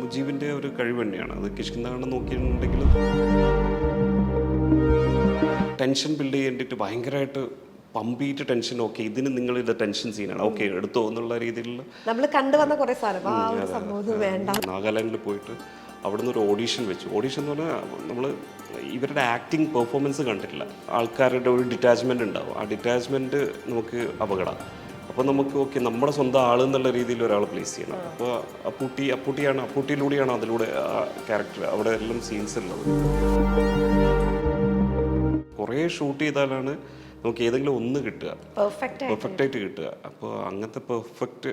സുജീവിൻ്റെ ഒരു കഴിവ് തന്നെയാണ്. അത് കിഷ്കിന്താകണ്ഠം നോക്കിയിട്ടുണ്ടെങ്കിലും ടെൻഷൻ ബിൽഡ് ചെയ്യേണ്ടിയിട്ട് ഭയങ്കരമായിട്ട് പമ്പീറ്റ് ടെൻഷൻ. ഓക്കെ, ഇതിന് നിങ്ങളിത് ടെൻഷൻ സീനാണ്, ഓക്കെ എടുത്തോ എന്നുള്ള രീതിയിലുള്ള. നമ്മൾ കണ്ടുവന്ന കുറെ സാധനം ആ ഒരു അതെ, സംഭവം ഒന്നും വേണ്ട. നാഗാലാൻഡിൽ പോയിട്ട് അവിടുന്ന് ഒരു ഓഡീഷൻ വെച്ചു. ഓഡീഷൻ എന്ന് പറഞ്ഞാൽ നമ്മൾ ഇവരുടെ ആക്ടിങ് പെർഫോമൻസ് കണ്ടിട്ടില്ല. ആൾക്കാരുടെ ഒരു ഡിറ്റാച്ച്മെൻ്റ് ഉണ്ടാവും. ആ ഡിറ്റാച്ച്മെൻറ്റ് നമുക്ക് അപകടം. അപ്പോൾ നമുക്ക് ഓക്കെ നമ്മുടെ സ്വന്തം ആൾ എന്നുള്ള രീതിയിൽ ഒരാൾ പ്ലേസ് ചെയ്യണം. അപ്പോൾ അപ്പൂട്ടിയിലൂടെയാണ് അതിലൂടെ ആ ക്യാരക്ടർ അവിടെ എല്ലാം സീൻസ് ഉള്ളത്. കുറേ ഷൂട്ട് ചെയ്താലാണ് നമുക്ക് ഏതെങ്കിലും ഒന്ന് കിട്ടുക, പെർഫെക്റ്റ് ആയിട്ട് കിട്ടുക. അപ്പോൾ അങ്ങനത്തെ പെർഫെക്റ്റ്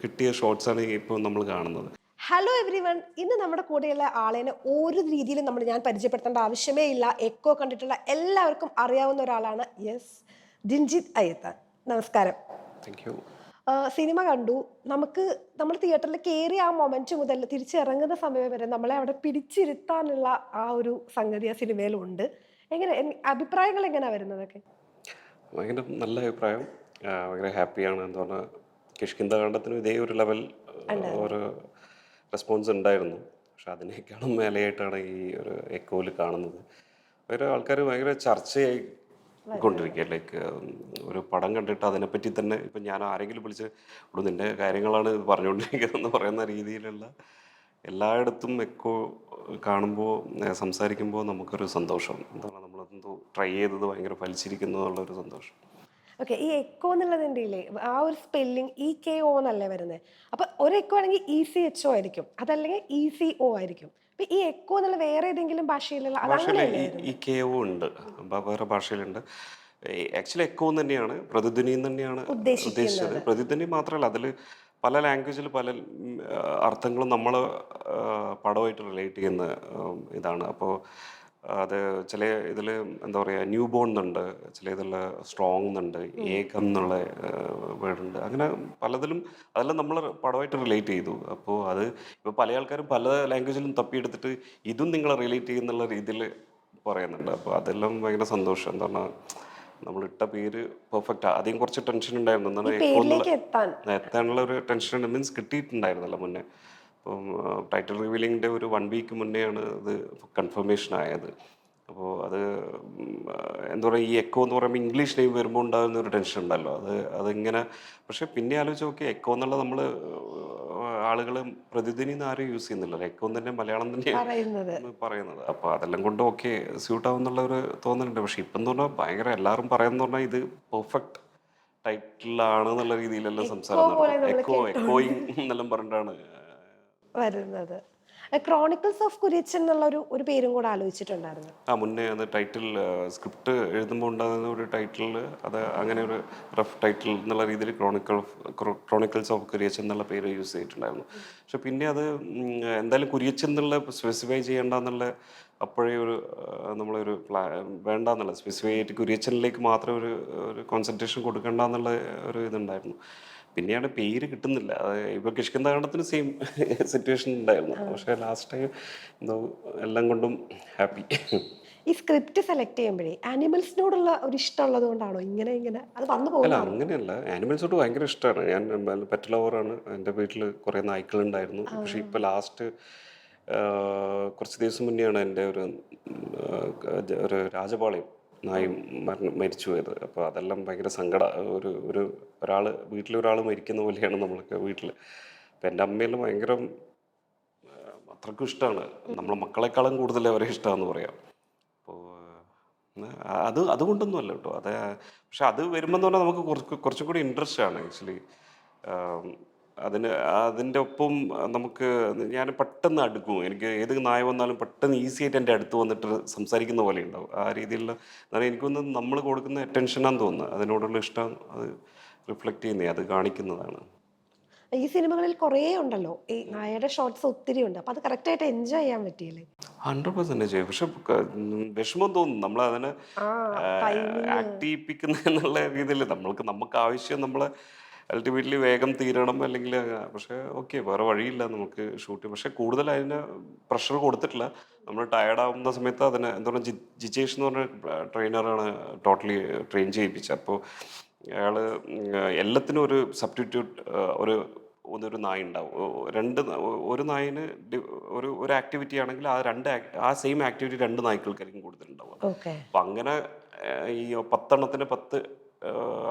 കിട്ടിയ ഷോട്ട്സാണ് ഇപ്പോൾ നമ്മൾ കാണുന്നത്. ഹലോ എവ്രി വൺ, ഇന്ന് നമ്മുടെ കൂടെയുള്ള ആളേനെ ഒരു രീതിയിലും ഞാൻ പരിചയപ്പെടുത്തേണ്ട ആവശ്യമേ ഇല്ല. എക്കോ കണ്ടിട്ടുള്ള എല്ലാവർക്കും അറിയാവുന്ന ഒരാളാണ്. യെസ്, ജിൻജിത്ത് അയ്യത്താൻ. നമസ്കാരം. Thank you. സിനിമ കണ്ടു. നമ്മൾ തിയേറ്ററിൽ കയറിയ ആ മൊമെന്റ് മുതൽ തിരിച്ചിറങ്ങുന്ന സമയം വരെ നമ്മളെ അവിടെ പിടിച്ചിരുത്താനുള്ള ആ ഒരു സംഗതി ആ സിനിമയിലുണ്ട്. എങ്ങനെ അഭിപ്രായങ്ങൾ എങ്ങനെയാ വരുന്നതൊക്കെ? ഭയങ്കര നല്ല അഭിപ്രായം. ഭയങ്കര ഹാപ്പിയാണ്. എന്താ പറഞ്ഞാൽ കിഷ്കിന്താകണ്ഠത്തിനും ഇതേ ഒരു ലെവൽ ഒരു റെസ്പോൺസ് ഉണ്ടായിരുന്നു. പക്ഷെ അതിനേക്കാളും മേലെയായിട്ടാണ് ഈ ഒരു എക്കോയിൽ കാണുന്നത്. ഭയങ്കര ആൾക്കാർ ഭയങ്കര ചർച്ചയായി കൊണ്ടിരിക്കുക. ലൈക്ക് ഒരു പടം കണ്ടിട്ട് അതിനെപ്പറ്റി തന്നെ ഇപ്പം ഞാൻ ആരെങ്കിലും വിളിച്ച് ഇവിടെ നിൻ്റെ കാര്യങ്ങളാണ് പറഞ്ഞുകൊണ്ടിരിക്കുന്നതെന്ന് പറയുന്ന രീതിയിലുള്ള എല്ലായിടത്തും എക്കോ കാണുമ്പോൾ സംസാരിക്കുമ്പോൾ നമുക്കൊരു സന്തോഷം. എന്താണ് നമ്മളെന്തോ ട്രൈ ചെയ്തത് ഭയങ്കര ഫലിച്ചിരിക്കുന്നു എന്നുള്ളൊരു സന്തോഷം. ഓക്കെ, ഈ എക്കോ എന്നുള്ളതിൻ്റെ ഇല്ലേ ആ ഒരു സ്പെല്ലിംഗ് EKO എന്നല്ലേ വരുന്നത്? അപ്പൊ ഒരു എക്കോ ആണെങ്കിൽ ECHO ആയിരിക്കും, അതല്ലെങ്കിൽ ECO ആയിരിക്കും. അപ്പൊ ഈ എക്കോ എന്നുള്ള വേറെ ഏതെങ്കിലും ഭാഷയിലുള്ള അതങ്ങനെയല്ലേ വരുന്നത്? ഈ കെ ഒ ഉണ്ട്, വേറെ ഭാഷയിലുണ്ട്. ആക്ച്വലി എക്കോ തന്നെയാണ്, പ്രതിധ്വനി തന്നെയാണ് ഉദ്ദേശിച്ചത്. പ്രതിധ്വനി മാത്രമല്ല, അതിൽ പല ലാംഗ്വേജിൽ പല അർത്ഥങ്ങളും നമ്മൾ പടമായിട്ട് റിലേറ്റ് ചെയ്യുന്ന ഇതാണ്. അപ്പോൾ അത് ചില ഇതിൽ എന്താ പറയുക, ന്യൂ ബോൺ എന്നുണ്ട്, ചില ഇതിൽ സ്ട്രോങ് എന്നുണ്ട്, ഏകം എന്നുള്ള വേർഡുണ്ട്. അങ്ങനെ പലതിലും അതെല്ലാം നമ്മൾ പടമായിട്ട് റിലേറ്റ് ചെയ്തു. അപ്പോൾ അത് ഇപ്പോൾ പല ആൾക്കാരും പല ലാംഗ്വേജിലും തപ്പിയെടുത്തിട്ട് ഇതും നിങ്ങളെ റിലേറ്റ് ചെയ്യുന്നുള്ള രീതിയിൽ പറയുന്നുണ്ട്. അപ്പോൾ അതെല്ലാം ഭയങ്കര സന്തോഷം. എന്താ പറഞ്ഞാൽ നമ്മളിട്ട പേര് പെർഫെക്റ്റ്. ആദ്യം കുറച്ച് ടെൻഷൻ ഉണ്ടായിരുന്നു, എന്താണ് എക്കോ എന്നുള്ള എത്താനുള്ള ഒരു ടെൻഷൻ മീൻസ് കിട്ടിയിട്ടുണ്ടായിരുന്നല്ലോ മുന്നേ. അപ്പം ടൈറ്റിൽ റിവീലിങ്ങിൻ്റെ ഒരു 1 വീക്ക് മുന്നെയാണ് ഇത് കൺഫർമേഷൻ ആയത്. അപ്പോൾ അത് എന്താ പറയുക, ഈ എക്കോ എന്ന് പറയുമ്പോൾ ഇംഗ്ലീഷ് നെയിം വരുമ്പോൾ ഉണ്ടാകുന്ന ഒരു ടെൻഷൻ ഉണ്ടല്ലോ, അതിങ്ങനെ. പക്ഷേ പിന്നെ ആലോചിച്ച് നോക്കി, എക്കോ എന്നുള്ള നമ്മൾ ആളുകൾ പ്രതിധ്വനി എന്ന് ആരും യൂസ് ചെയ്യുന്നില്ലല്ലോ, എക്കോ തന്നെ മലയാളം തന്നെയാണ് പറയുന്നത്. അപ്പോൾ അതെല്ലാം കൊണ്ട് ഓക്കെ സ്യൂട്ടാവും എന്നുള്ള ഒരു തോന്നലുണ്ട്. പക്ഷേ ഇപ്പം എന്ന് പറഞ്ഞാൽ ഭയങ്കര എല്ലാവരും പറയുന്നത് പറഞ്ഞാൽ ഇത് പെർഫെക്റ്റ് ടൈറ്റിലാണ് എന്നുള്ള രീതിയിലെല്ലാം സംസാരം നടക്കും. എക്കോയിങ് എന്നെല്ലാം പറഞ്ഞിട്ടാണ് വരുന്നത്. ക്രോണിക്കിൾസ് ഓഫ് കുര്യച്ചൻ എന്നുള്ള ഒരു പേരും കൂടെ ആലോചിച്ചിട്ടുണ്ടായിരുന്നു. മുന്നേ അത് ടൈറ്റിൽ സ്ക്രിപ്റ്റ് എഴുതുമ്പോൾ ഉണ്ടാകുന്ന ഒരു ടൈറ്റിൽ, അത് അങ്ങനെ ഒരു റഫ് ടൈറ്റിൽ എന്നുള്ള രീതിയിൽ ക്രോണിക്കിൾസ് ഓഫ് കുര്യച്ചൻ എന്നുള്ള പേര് യൂസ് ചെയ്തിട്ടുണ്ടായിരുന്നു. പക്ഷെ പിന്നെ അത് എന്തായാലും കുര്യച്ചൻ എന്നുള്ള സ്പെസിഫൈ ചെയ്യേണ്ടെന്നുള്ള അപ്പോഴേ ഒരു നമ്മളൊരു വേണ്ടെന്നുള്ള സ്പെസിഫൈ ആയിട്ട് കുര്യച്ചനിലേക്ക് മാത്രം ഒരു കോൺസെൻട്രേഷൻ കൊടുക്കേണ്ട എന്നുള്ള ഒരു ഇതുണ്ടായിരുന്നു. പിന്നെയാണ് പേര് കിട്ടുന്നില്ല. അത് ഇപ്പോൾ കിഷ്കിന്താകണ്ഠത്തിന് സെയിം സിറ്റുവേഷൻ ഉണ്ടായിരുന്നു. പക്ഷേ ലാസ്റ്റ് ടൈം എന്തോ എല്ലാം കൊണ്ടും ഹാപ്പി. ഈ സ്ക്രിപ്റ്റ് സെലക്ട് ചെയ്യുമ്പോഴേ ആനിമൽസിനോടുള്ള ഒരു ഇഷ്ടമുള്ളത് കൊണ്ടാണോ ഇങ്ങനെ അത് വന്നു അല്ല, പോകുന്നത്? അങ്ങനെയല്ല. ആനിമൽസോട് ഭയങ്കര ഇഷ്ടമാണ്. ഞാൻ പെറ്റ് ലവറാണ്. എൻ്റെ വീട്ടിൽ കുറേ നായ്ക്കളുണ്ടായിരുന്നു. പക്ഷേ ഇപ്പോൾ ലാസ്റ്റ് കുറച്ച് ദിവസം മുന്നെയാണ് എൻ്റെ ഒരു രാജപാളയം നായി മരിച്ചു പോയത്. അപ്പോൾ അതെല്ലാം ഭയങ്കര സങ്കടം. വീട്ടിലൊരാൾ മരിക്കുന്ന പോലെയാണ് നമ്മളൊക്കെ വീട്ടിൽ. അപ്പം എൻ്റെ അമ്മയെല്ലാം ഭയങ്കര അത്രയ്ക്കും ഇഷ്ടമാണ്. നമ്മളെ മക്കളെക്കാളും കൂടുതൽ അവരെ ഇഷ്ടമാണെന്ന് പറയാം. അപ്പോൾ അതുകൊണ്ടൊന്നും അല്ല കേട്ടോ. പക്ഷെ അത് വരുമ്പോൾ എന്ന് പറഞ്ഞാൽ നമുക്ക് കുറച്ചും കൂടി ഇൻട്രസ്റ്റ് ആണ് ആക്ച്വലി. അതിൻ്റെ ഒപ്പം നമുക്ക് ഞാൻ പെട്ടെന്ന് അടുക്കും. എനിക്ക് ഏത് നായ വന്നാലും പെട്ടെന്ന് ഈസി ആയിട്ട് എൻ്റെ അടുത്ത് വന്നിട്ട് സംസാരിക്കുന്ന പോലെ ഉണ്ടാവും. ആ രീതിയിലുള്ള എന്നാൽ എനിക്കൊന്ന് നമ്മൾ കൊടുക്കുന്ന അറ്റൻഷനാന്ന് തോന്നുന്നത്, അതിനോടുള്ള ഇഷ്ടം അത് റിഫ്ലക്റ്റ് ചെയ്യുന്നത്, അത് കാണിക്കുന്നതാണ്. ഈ സിനിമകളിൽ കുറേ ഉണ്ടല്ലോ, ഈ നായയുടെ ഷോർട്സ് ഒത്തിരി ഉണ്ട്. അപ്പൊ അത് കറക്റ്റായിട്ട് എൻജോയ് ചെയ്യാൻ പറ്റിയില്ലേ? 100% പക്ഷെ വിഷമം തോന്നും നമ്മളതിനെ ആക്ട് ചെയ്യിപ്പിക്കുന്ന എന്നുള്ള രീതിയിൽ. നമുക്ക് ആവശ്യം നമ്മളെ അൾട്ടിമേറ്റ്ലി വേഗം തീരണം, അല്ലെങ്കിൽ പക്ഷേ ഓക്കെ വേറെ വഴിയില്ല നമുക്ക് ഷൂട്ട്. പക്ഷേ കൂടുതൽ അതിന് പ്രഷർ കൊടുത്തിട്ടില്ല. നമ്മൾ ടയർഡാവുന്ന സമയത്ത് അതിന് എന്താ പറയുക, ജിജേഷ് എന്ന് പറഞ്ഞ ട്രെയിനറാണ് ടോട്ടലി ട്രെയിൻ ചെയ്യിപ്പിച്ചത്. അപ്പോൾ അയാൾ എല്ലാത്തിനും ഒരു സബ്സ്റ്റിറ്റ്യൂട്ട്, ഒരു ഒന്നൊരു നായ ഉണ്ടാവും. ഒരു നായിന് ഒരു ആക്ടിവിറ്റി ആണെങ്കിൽ ആ സെയിം ആക്ടിവിറ്റി 2 നായ്ക്കൾക്കായിരിക്കും കൂടുതലുണ്ടാവുക. ഓക്കെ. അപ്പം അങ്ങനെ ഈ 10 എണ്ണത്തിന് 10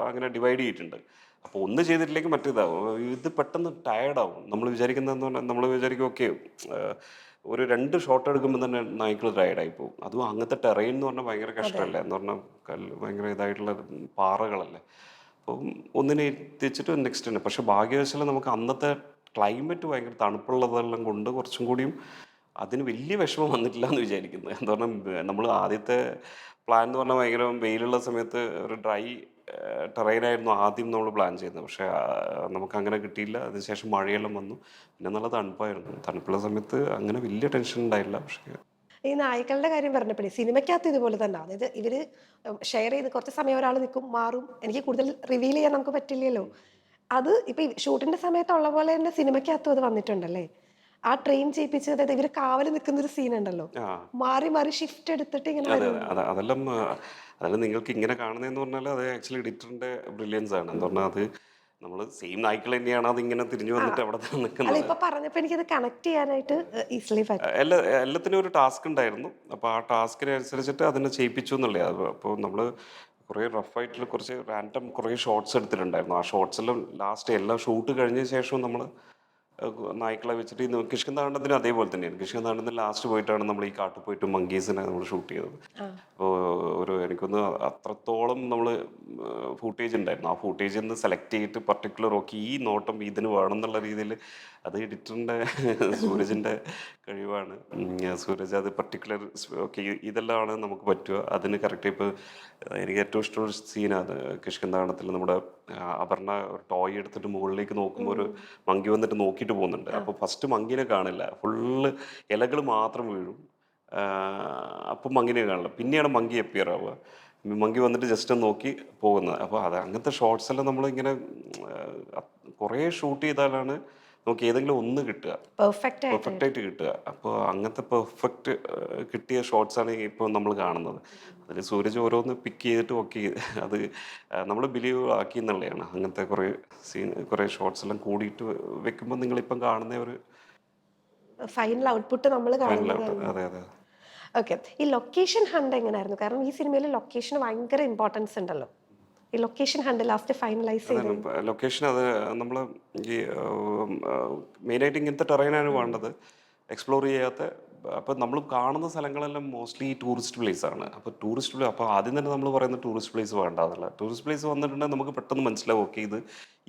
അങ്ങനെ ഡിവൈഡ് ചെയ്തിട്ടുണ്ട്. അപ്പോൾ ഒന്ന് ചെയ്തിട്ടില്ലെങ്കിൽ മറ്റേതാവും. ഇത് പെട്ടെന്ന് ടയേർഡാവും. നമ്മൾ വിചാരിക്കുന്നതെന്ന് പറഞ്ഞാൽ നമ്മൾ വിചാരിക്കും ഓക്കെ ഒരു 2 ഷോട്ട് എടുക്കുമ്പോൾ തന്നെ നായ്ക്കൾ ടയേർഡായി പോകും. അതും അങ്ങനത്തെ ടെറൈൻ എന്ന് പറഞ്ഞാൽ ഭയങ്കര അതെ. കഷ്ടമല്ലേ, എന്ന് പറഞ്ഞാൽ ഭയങ്കര ഇതായിട്ടുള്ള പാറകളല്ലേ. അപ്പം ഒന്നിനെ എത്തിച്ചിട്ട് നെക്സ്റ്റ് തന്നെ. പക്ഷെ ഭാഗ്യവശാൽ നമുക്ക് അന്നത്തെ ക്ലൈമറ്റ് ഭയങ്കര തണുപ്പുള്ളതെല്ലാം കൊണ്ട് കുറച്ചും കൂടിയും അതിന് വലിയ വിഷമം വന്നിട്ടില്ല എന്ന് വിചാരിക്കുന്നു. എന്താ പറഞ്ഞാൽ നമ്മൾ ആദ്യത്തെ പ്ലാൻ എന്ന് പറഞ്ഞാൽ ഭയങ്കര വെയിലുള്ള സമയത്ത് ഒരു ഡ്രൈ ടെറൈനായിരുന്നു ആദ്യം നമ്മൾ പ്ലാൻ ചെയ്യുന്നത്. പക്ഷേ നമുക്കങ്ങനെ കിട്ടിയില്ല. അതിനുശേഷം മഴയെല്ലാം വന്നു. പിന്നെ നല്ല തണുപ്പായിരുന്നു. തണുപ്പുള്ള സമയത്ത് അങ്ങനെ വലിയ ടെൻഷൻ ഉണ്ടായില്ല. പക്ഷേ ഈ നായ്ക്കളുടെ കാര്യം പറഞ്ഞപ്പോഴേ സിനിമയ്ക്കകത്ത് ഇതുപോലെ തന്നെ, അതായത് ഇവര് ഷെയർ ചെയ്ത് കുറച്ച് സമയം ഒരാൾ നിൽക്കും, മാറും. എനിക്ക് കൂടുതൽ റിവീൽ ചെയ്യാൻ നമുക്ക് പറ്റില്ലല്ലോ. അത് ഇപ്പൊ ഷൂട്ടിന്റെ സമയത്തുള്ള പോലെ തന്നെ സിനിമയ്ക്കകത്തും അത് വന്നിട്ടുണ്ടല്ലേ? ആ ട്രെയിൻ ചെയ്യിപ്പിച്ച്, അതായത് ഇവര് കാവല് നിൽക്കുന്ന ഒരു സീൻ ഉണ്ടല്ലോ, ആ മാറി മാറി ഷിഫ്റ്റ് എടുത്തിട്ട് ഇങ്ങനെ അതെ അതെ വരുന്നുണ്ട്. അതെല്ലാം നിങ്ങൾക്ക് ഇങ്ങനെ കാണുന്നതെന്ന് പറഞ്ഞാൽ അത് ആക്ച്വലി എഡിറ്ററിന്റെ ബ്രില്യൻസ് ആണ്. എന്ന് പറഞ്ഞാൽ അത് നമ്മൾ സെയിം നായ്ക്കൾ തന്നെയാണ് അതിങ്ങനെ തിരിഞ്ഞു ആ, വന്നിട്ട് അവിടെ തന്നെ അല്ല, നിൽക്കുന്നത്. ഇപ്പൊ പറഞ്ഞപ്പോ എനിക്കത് കണക്ട് ചെയ്യാനായിട്ട് ഈസിലി പറ്റും. എല്ലാത്തിനും ഒരു ടാസ്ക് ഉണ്ടായിരുന്നു. അപ്പോൾ ആ ടാസ്കിനനുസരിച്ചിട്ട് അതിനെ ചെയ്യിപ്പിച്ചു എന്നുള്ളത്. അപ്പോൾ നമ്മൾ കുറേ റഫായിട്ടുള്ള കുറച്ച് റാൻഡം കുറേ ഷോർട്സ് എടുത്തിട്ടുണ്ടായിരുന്നു. ആ ഷോർട്സെല്ലാം ലാസ്റ്റ് എല്ലാം ഷൂട്ട് കഴിഞ്ഞ ശേഷവും നമ്മൾ നായ്ക്കളെ വെച്ചിട്ട് ഈ കിഷ്കിന്ധാണ്ടത്തിന് അതേപോലെ തന്നെയാണ്. കിഷ്കിന്ധാണ്ടത്തിന് ലാസ്റ്റ് പോയിട്ടാണ് നമ്മൾ ഈ കാട്ടിൽ പോയിട്ട് മങ്കീസിനെ നമ്മൾ ഷൂട്ട് ചെയ്തത്. ആ, അപ്പോൾ എനിക്കൊന്ന് അത്രത്തോളം നമ്മൾ ഫൂട്ടേജ് ഉണ്ടായിരുന്നു. ആ ഫൂട്ടേജിൽ നിന്ന് സെലക്ട് ചെയ്തിട്ട് പർട്ടിക്കുലർ ഓക്കെ ഈ നോട്ടം ഇതിന് വേണം എന്നുള്ള രീതിയിൽ അത് എഡിറ്ററിൻ്റെ സൂരജിൻ്റെ കഴിവാണ്. സൂരജ് അത് പർട്ടിക്കുലർ ഓക്കെ ഇതെല്ലാമാണ് നമുക്ക് പറ്റുക അതിന് കറക്റ്റ്. ഇപ്പോൾ എനിക്ക് ഏറ്റവും ഇഷ്ടമുള്ള സീനാണ് കിഷ്കിന്ധാടനത്തിൽ നമ്മുടെ അപർണ ഒരു ടോയ് എടുത്തിട്ട് മുകളിലേക്ക് നോക്കുമ്പോൾ ഒരു മങ്കി വന്നിട്ട് നോക്കിയിട്ട് പോകുന്നുണ്ട്. അപ്പോൾ ഫസ്റ്റ് മങ്കിനെ കാണില്ല, ഫുള്ള് ഇലകൾ മാത്രം വീഴും. അപ്പം മങ്കിനെ കാണില്ല, പിന്നെയാണ് മങ്കി അപ്പിയർ ആവുക. മങ്കി വന്നിട്ട് ജസ്റ്റ് ഒന്ന് നോക്കി പോകുന്നത്. അപ്പോൾ അത് അങ്ങനത്തെ ഷോർട്സ് എല്ലാം നമ്മളിങ്ങനെ കുറേ ഷൂട്ട് ചെയ്താലാണ് നമുക്ക് ഏതെങ്കിലും ഒന്ന് കിട്ടുക, പെർഫെക്റ്റ് ആയിട്ട് പെർഫെക്റ്റ് കിട്ടും. ആയിട്ട് കിട്ടുക. അപ്പോൾ അങ്ങനത്തെ പെർഫെക്റ്റ് കിട്ടിയ ഷോർട്സാണ് ഇപ്പോൾ നമ്മൾ കാണുന്നത്. അതിൽ സൂരജ് ഓരോന്ന് പിക്ക് ചെയ്തിട്ട് ഓക്കെ അത് നമ്മൾ ബിലീവ് ആക്കി എന്നുള്ളതാണ്. അങ്ങനത്തെ കുറേ കുറേ ഷോർട്സ് എല്ലാം കൂടിയിട്ട് വെക്കുമ്പോൾ നിങ്ങളിപ്പം കാണുന്ന ഒരു ഫൈനൽ ഔട്ട്പുട്ട് നമ്മൾ ഫൈനൽ കാണുന്നത് ഔട്ട്. തന്നെ. അതെ അതെ. ഓക്കെ. ഈ ലൊക്കേഷൻ ഹണ്ട് എങ്ങനെയായിരുന്നു? കാരണം ഈ സിനിമയിൽ ലൊക്കേഷന് ഭയങ്കര ഇമ്പോർട്ടൻസ് ഉണ്ടല്ലോ. ഈ ലൊക്കേഷൻ ഹണ്ട് ലാസ്റ്റ് ഫൈനലൈസ് ചെയ്ത്. അതാണ് ലൊക്കേഷൻ. അത് നമ്മൾ ഈ മെയിനായിട്ട് ഇങ്ങനത്തെ ടെറൈനാണ് വേണ്ടത്, എക്സ്പ്ലോർ ചെയ്യാത്ത. അപ്പോൾ നമ്മൾ കാണുന്ന സ്ഥലങ്ങളെല്ലാം മോസ്റ്റ്ലി ടൂറിസ്റ്റ് പ്ലേസ് ആണ്. അപ്പോൾ ടൂറിസ്റ്റ് പ്ലേസ്, അപ്പോൾ ആദ്യം തന്നെ നമ്മൾ പറയുന്ന ടൂറിസ്റ്റ് പ്ലേസ് വേണ്ട എന്നുള്ള. ടൂറിസ്റ്റ് പ്ലേസ് വന്നിട്ടുണ്ടെങ്കിൽ നമുക്ക് പെട്ടെന്ന് മനസ്സിലാവും ഓക്കെ ഇത്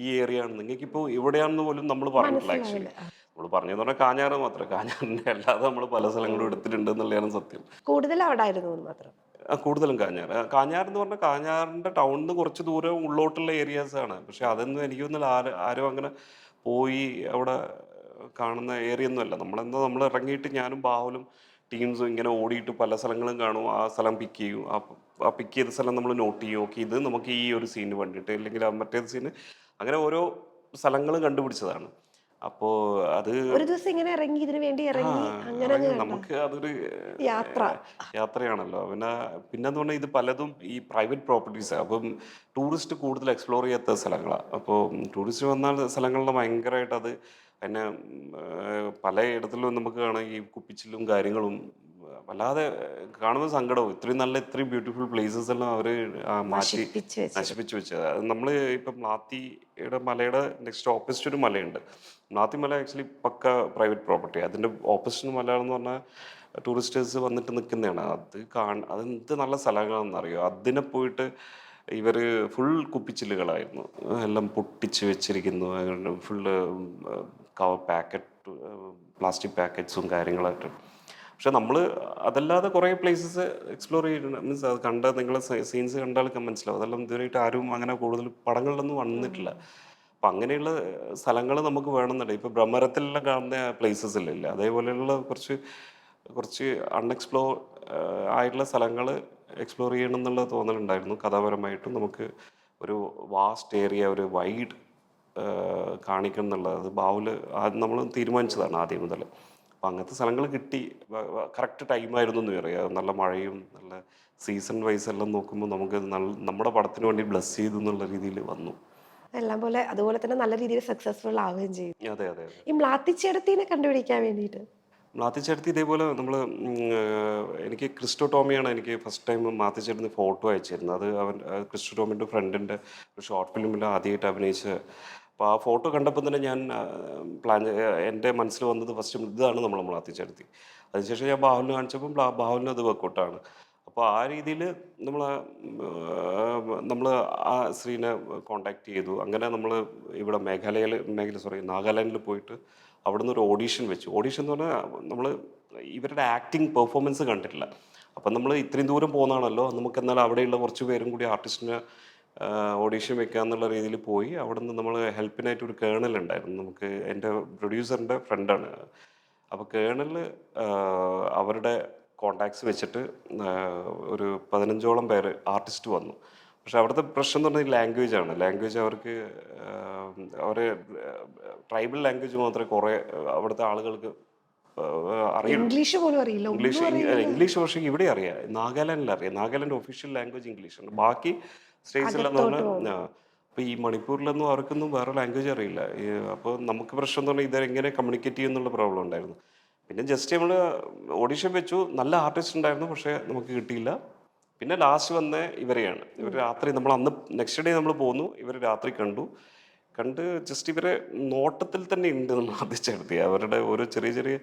ഈ ഏരിയ ആണ്. നിങ്ങൾക്കിപ്പോൾ എവിടെയാണെന്ന് പോലും നമ്മൾ പറഞ്ഞിട്ടില്ല ആക്ച്വലി. മനസ്സിലാവില്ല. നമ്മൾ പറഞ്ഞതെന്ന് പറഞ്ഞാൽ കാഞ്ഞാറ് മാത്രം. കാഞ്ഞാറിൻ്റെ അല്ലാതെ നമ്മൾ പല സ്ഥലങ്ങളും എടുത്തിട്ടുണ്ട് എന്നുള്ളതാണ് സത്യം. കൂടുതൽ അവിടെ ആയിരുന്നു എന്ന് മാത്രം. കൂടുതലും കാഞ്ഞാറ്. കാഞ്ഞാറ് എന്ന് പറഞ്ഞാൽ കാഞ്ഞാറിൻ്റെ ടൗണിൽ നിന്ന് കുറച്ച് ദൂരം ഉള്ളോട്ടുള്ള ഏരിയാസ് ആണ്. പക്ഷെ അതൊന്നും എനിക്ക് തോന്നുന്നില്ല ആരും അങ്ങനെ പോയി അവിടെ കാണുന്ന ഏരിയ ഒന്നും അല്ല. നമ്മൾ ഇറങ്ങിയിട്ട് ഞാനും ബാഹുലും ടീംസും ഇങ്ങനെ ഓടിയിട്ട് പല സ്ഥലങ്ങളും കാണും. ആ സ്ഥലം പിക്ക് ചെയ്യും. ആ പിക്ക് ചെയ്ത സ്ഥലം നമ്മൾ നോട്ട് ചെയ്യും. ഓക്കെ ഇത് നമുക്ക് ഈ ഒരു സീന് വേണ്ടിയിട്ട്, അല്ലെങ്കിൽ ആ മറ്റേത് സീന്, അങ്ങനെ ഓരോ സ്ഥലങ്ങൾ കണ്ടുപിടിച്ചതാണ്. അപ്പോൾ അത് ഒരു ദിവസം ഇങ്ങനെ ഇറങ്ങി, ഇതിനു വേണ്ടി ഇറങ്ങി, അങ്ങനെ അങ്ങ് കണ്ടോ നമുക്ക് അതൊരു യാത്ര? യാത്രയാണല്ലോ. പിന്നെന്ന് പറഞ്ഞാൽ ഇത് പലതും ഈ പ്രൈവറ്റ് പ്രോപ്പർട്ടീസ്. അപ്പം ടൂറിസ്റ്റ് കൂടുതൽ എക്സ്പ്ലോർ ചെയ്യാത്ത സ്ഥലങ്ങളാണ്. അപ്പോൾ ടൂറിസ്റ്റ് വന്ന സ്ഥലങ്ങളിൽ ഭയങ്കരമായിട്ട് അത് പിന്നെ പലയിടത്തിലും നമുക്ക് കാണാം ഈ കുപ്പിച്ചില്ലും കാര്യങ്ങളും. വല്ലാതെ കാണുമ്പോൾ സങ്കടവും. ഇത്രയും ബ്യൂട്ടിഫുൾ പ്ലേസസ് എല്ലാം അവർ മാറ്റി നശിപ്പിച്ച് വെച്ചത്. നശിപ്പിച്ചു വെച്ചത്. അത് നമ്മൾ ഇപ്പം മ്ലാത്തിയുടെ മലയുടെ നെക്സ്റ്റ് ഓപ്പോസിറ്റ് ഒരു മലയുണ്ട്. മ്ലാത്തി മല ആക്ച്വലി പക്ക പ്രൈവറ്റ് പ്രോപ്പർട്ടി. അതിൻ്റെ ഓപ്പോസിറ്റ് മല എന്ന് പറഞ്ഞാൽ ടൂറിസ്റ്റേഴ്സ് വന്നിട്ട് നിൽക്കുന്നതാണ്. അതെന്ത് നല്ല സ്ഥലങ്ങളാണെന്നറിയോ. അതിനെ പോയിട്ട് ഇവർ ഫുൾ കുപ്പിച്ചില്ലുകളായിരുന്നു, എല്ലാം പൊട്ടിച്ച് വെച്ചിരിക്കുന്നു. ഫുള്ള് പ്ലാസ്റ്റിക് പാക്കറ്റ്സും കാര്യങ്ങളായിട്ട്. പക്ഷെ നമ്മൾ അതല്ലാതെ കുറേ പ്ലേസസ് എക്സ്പ്ലോർ ചെയ്തിട്ടുണ്ട്. മീൻസ് അത് നിങ്ങളെ സീൻസ് കണ്ടാലൊക്കെ മനസ്സിലാവും. അതെല്ലാം ഇതുവരെയായിട്ട് ആരും അങ്ങനെ കൂടുതൽ പടങ്ങളിലൊന്നും വന്നിട്ടില്ല. അപ്പം അങ്ങനെയുള്ള സ്ഥലങ്ങൾ നമുക്ക് വേണമെന്നുണ്ട്. ഇപ്പോൾ ബ്രഹ്മരത്തിലെല്ലാം കാണുന്ന പ്ലേസസ് ഇല്ല, അതേപോലെയുള്ള കുറച്ച് കുറച്ച് അൺഎക്സ്പ്ലോർ ആയിട്ടുള്ള സ്ഥലങ്ങൾ എക്സ്പ്ലോർ ചെയ്യണം എന്നുള്ള തോന്നലുണ്ടായിരുന്നു. കഥാപരമായിട്ടും നമുക്ക് ഒരു വാസ്റ്റ് ഏരിയ, ഒരു വൈഡ് കാണിക്കണം എന്നുള്ളത് അത് ബാവുല് നമ്മൾ തീരുമാനിച്ചതാണ് ആദ്യം മുതൽ. അപ്പം അങ്ങനത്തെ സ്ഥലങ്ങൾ കിട്ടി. കറക്റ്റ് ടൈമായിരുന്നു എന്ന് പറയാം. നല്ല മഴയും നല്ല സീസൺ വൈസ് എല്ലാം നോക്കുമ്പോൾ നമുക്ക് നമ്മുടെ പടത്തിന് വേണ്ടി ബ്ലസ് ചെയ്തു എന്നുള്ള രീതിയിൽ വന്നു. എല്ലാം പോലെ അതുപോലെ തന്നെ നല്ല രീതിയിൽ സക്സസ്ഫുൾ ആവുകയും ചെയ്യും. അതെ അതെ അതെ. ഈ മ്ലാത്തിച്ചേടത്തിനെ കണ്ടുപിടിക്കാൻ വേണ്ടിയിട്ട് മാത്തിച്ചേട്ടത്തി ഇതേപോലെ നമ്മൾ എനിക്ക് ക്രിസ്റ്റോ ടോമിയാണ് എനിക്ക് ഫസ്റ്റ് ടൈം മാത്തിച്ചേട്ടന് ഫോട്ടോ അയച്ചിരുന്നത്. അത് അവൻ ക്രിസ്റ്റോ ടോമിൻ്റെ ഫ്രണ്ടിൻ്റെ ഒരു ഷോർട്ട് ഫിലിമിൽ ആദ്യമായിട്ട് അഭിനയിച്ച. അപ്പോൾ ആ ഫോട്ടോ കണ്ടപ്പോൾ തന്നെ ഞാൻ എൻ്റെ മനസ്സിൽ വന്നത് ഫസ്റ്റ് ഇതാണ് നമ്മൾ മാത്തിച്ചേട്ടത്തി. അതിനുശേഷം ഞാൻ ബാഹുലിനെ കാണിച്ചപ്പം ബാഹുലിന് അത് വർക്കൗട്ടാണ്. അപ്പോൾ ആ രീതിയിൽ നമ്മൾ ആ സ്ത്രീനെ കോണ്ടാക്ട് ചെയ്തു. അങ്ങനെ നമ്മൾ ഇവിടെ നാഗാലാൻഡിൽ പോയിട്ട് അവിടുന്ന് ഒരു ഓഡീഷൻ വെച്ചു. ഓഡീഷൻ എന്ന് പറഞ്ഞാൽ നമ്മൾ ഇവരുടെ ആക്ടിങ് പെർഫോമൻസ് കണ്ടിട്ടില്ല. അപ്പം നമ്മൾ ഇത്രയും ദൂരം പോകുന്നതാണല്ലോ, നമുക്ക് എന്നാൽ അവിടെയുള്ള കുറച്ച് പേരും കൂടി ആർട്ടിസ്റ്റിനെ ഓഡീഷൻ വെക്കുക എന്നുള്ള രീതിയിൽ പോയി. അവിടുന്ന് നമ്മൾ ഹെൽപ്പിനായിട്ട് ഒരു കേണൽ ഉണ്ടായിരുന്നു. നമുക്ക് എൻ്റെ പ്രൊഡ്യൂസറിൻ്റെ ഫ്രണ്ടാണ്. അപ്പോൾ കേണൽ അവരുടെ കോണ്ടാക്ട്സ് വെച്ചിട്ട് ഒരു 15ഓളം പേര് ആർട്ടിസ്റ്റ് വന്നു. പക്ഷെ അവിടുത്തെ പ്രശ്നം എന്ന് പറഞ്ഞാൽ ലാംഗ്വേജാണ്. ലാംഗ്വേജ് അവർക്ക് അവർ ട്രൈബൽ ലാംഗ്വേജ് മാത്രമേ കുറേ അവിടുത്തെ ആളുകൾക്ക് അറിയുള്ളൂ. ഇംഗ്ലീഷ് പോലും അറിയില്ല, ഇംഗ്ലീഷ് ഒന്നും അറിയില്ല. ഇംഗ്ലീഷ് പക്ഷേ ഇവിടെ അറിയാം, നാഗാലാൻഡിൽ അറിയാം. നാഗാലാൻഡ് ഒഫീഷ്യൽ ലാംഗ്വേജ് ഇംഗ്ലീഷാണ്. ബാക്കി സ്റ്റേറ്റ്സിലെന്ന് അകത്തോട്ട് പറഞ്ഞാൽ അപ്പോൾ ഈ മണിപ്പൂരിലൊന്നും അവർക്കൊന്നും വേറെ ലാംഗ്വേജ് അറിയില്ല. അപ്പോൾ നമുക്ക് പ്രശ്നം എന്ന് പറഞ്ഞാൽ ഇതെങ്ങനെ കമ്മ്യൂണിക്കേറ്റ് ചെയ്യുന്നുള്ള പ്രോബ്ലം ഉണ്ടായിരുന്നു. പിന്നെ ജസ്റ്റ് നമ്മൾ ഓഡിഷൻ വെച്ചു, നല്ല ആർട്ടിസ്റ്റ് ഉണ്ടായിരുന്നു, പക്ഷേ നമുക്ക് കിട്ടിയില്ല. പിന്നെ ലാസ്റ്റ് വന്ന ഇവരെയാണ്. ഇവർ രാത്രി നമ്മൾ അന്ന് നെക്സ്റ്റ് ഡേ നമ്മൾ പോന്നു, ഇവർ രാത്രി കണ്ട് ജസ്റ്റ് ഇവരെ നോട്ടത്തിൽ തന്നെ ഉണ്ട് നമ്മൾ ആദ്യിച്ചെടുത്തി. അവരുടെ ഓരോ ചെറിയ ചെറിയ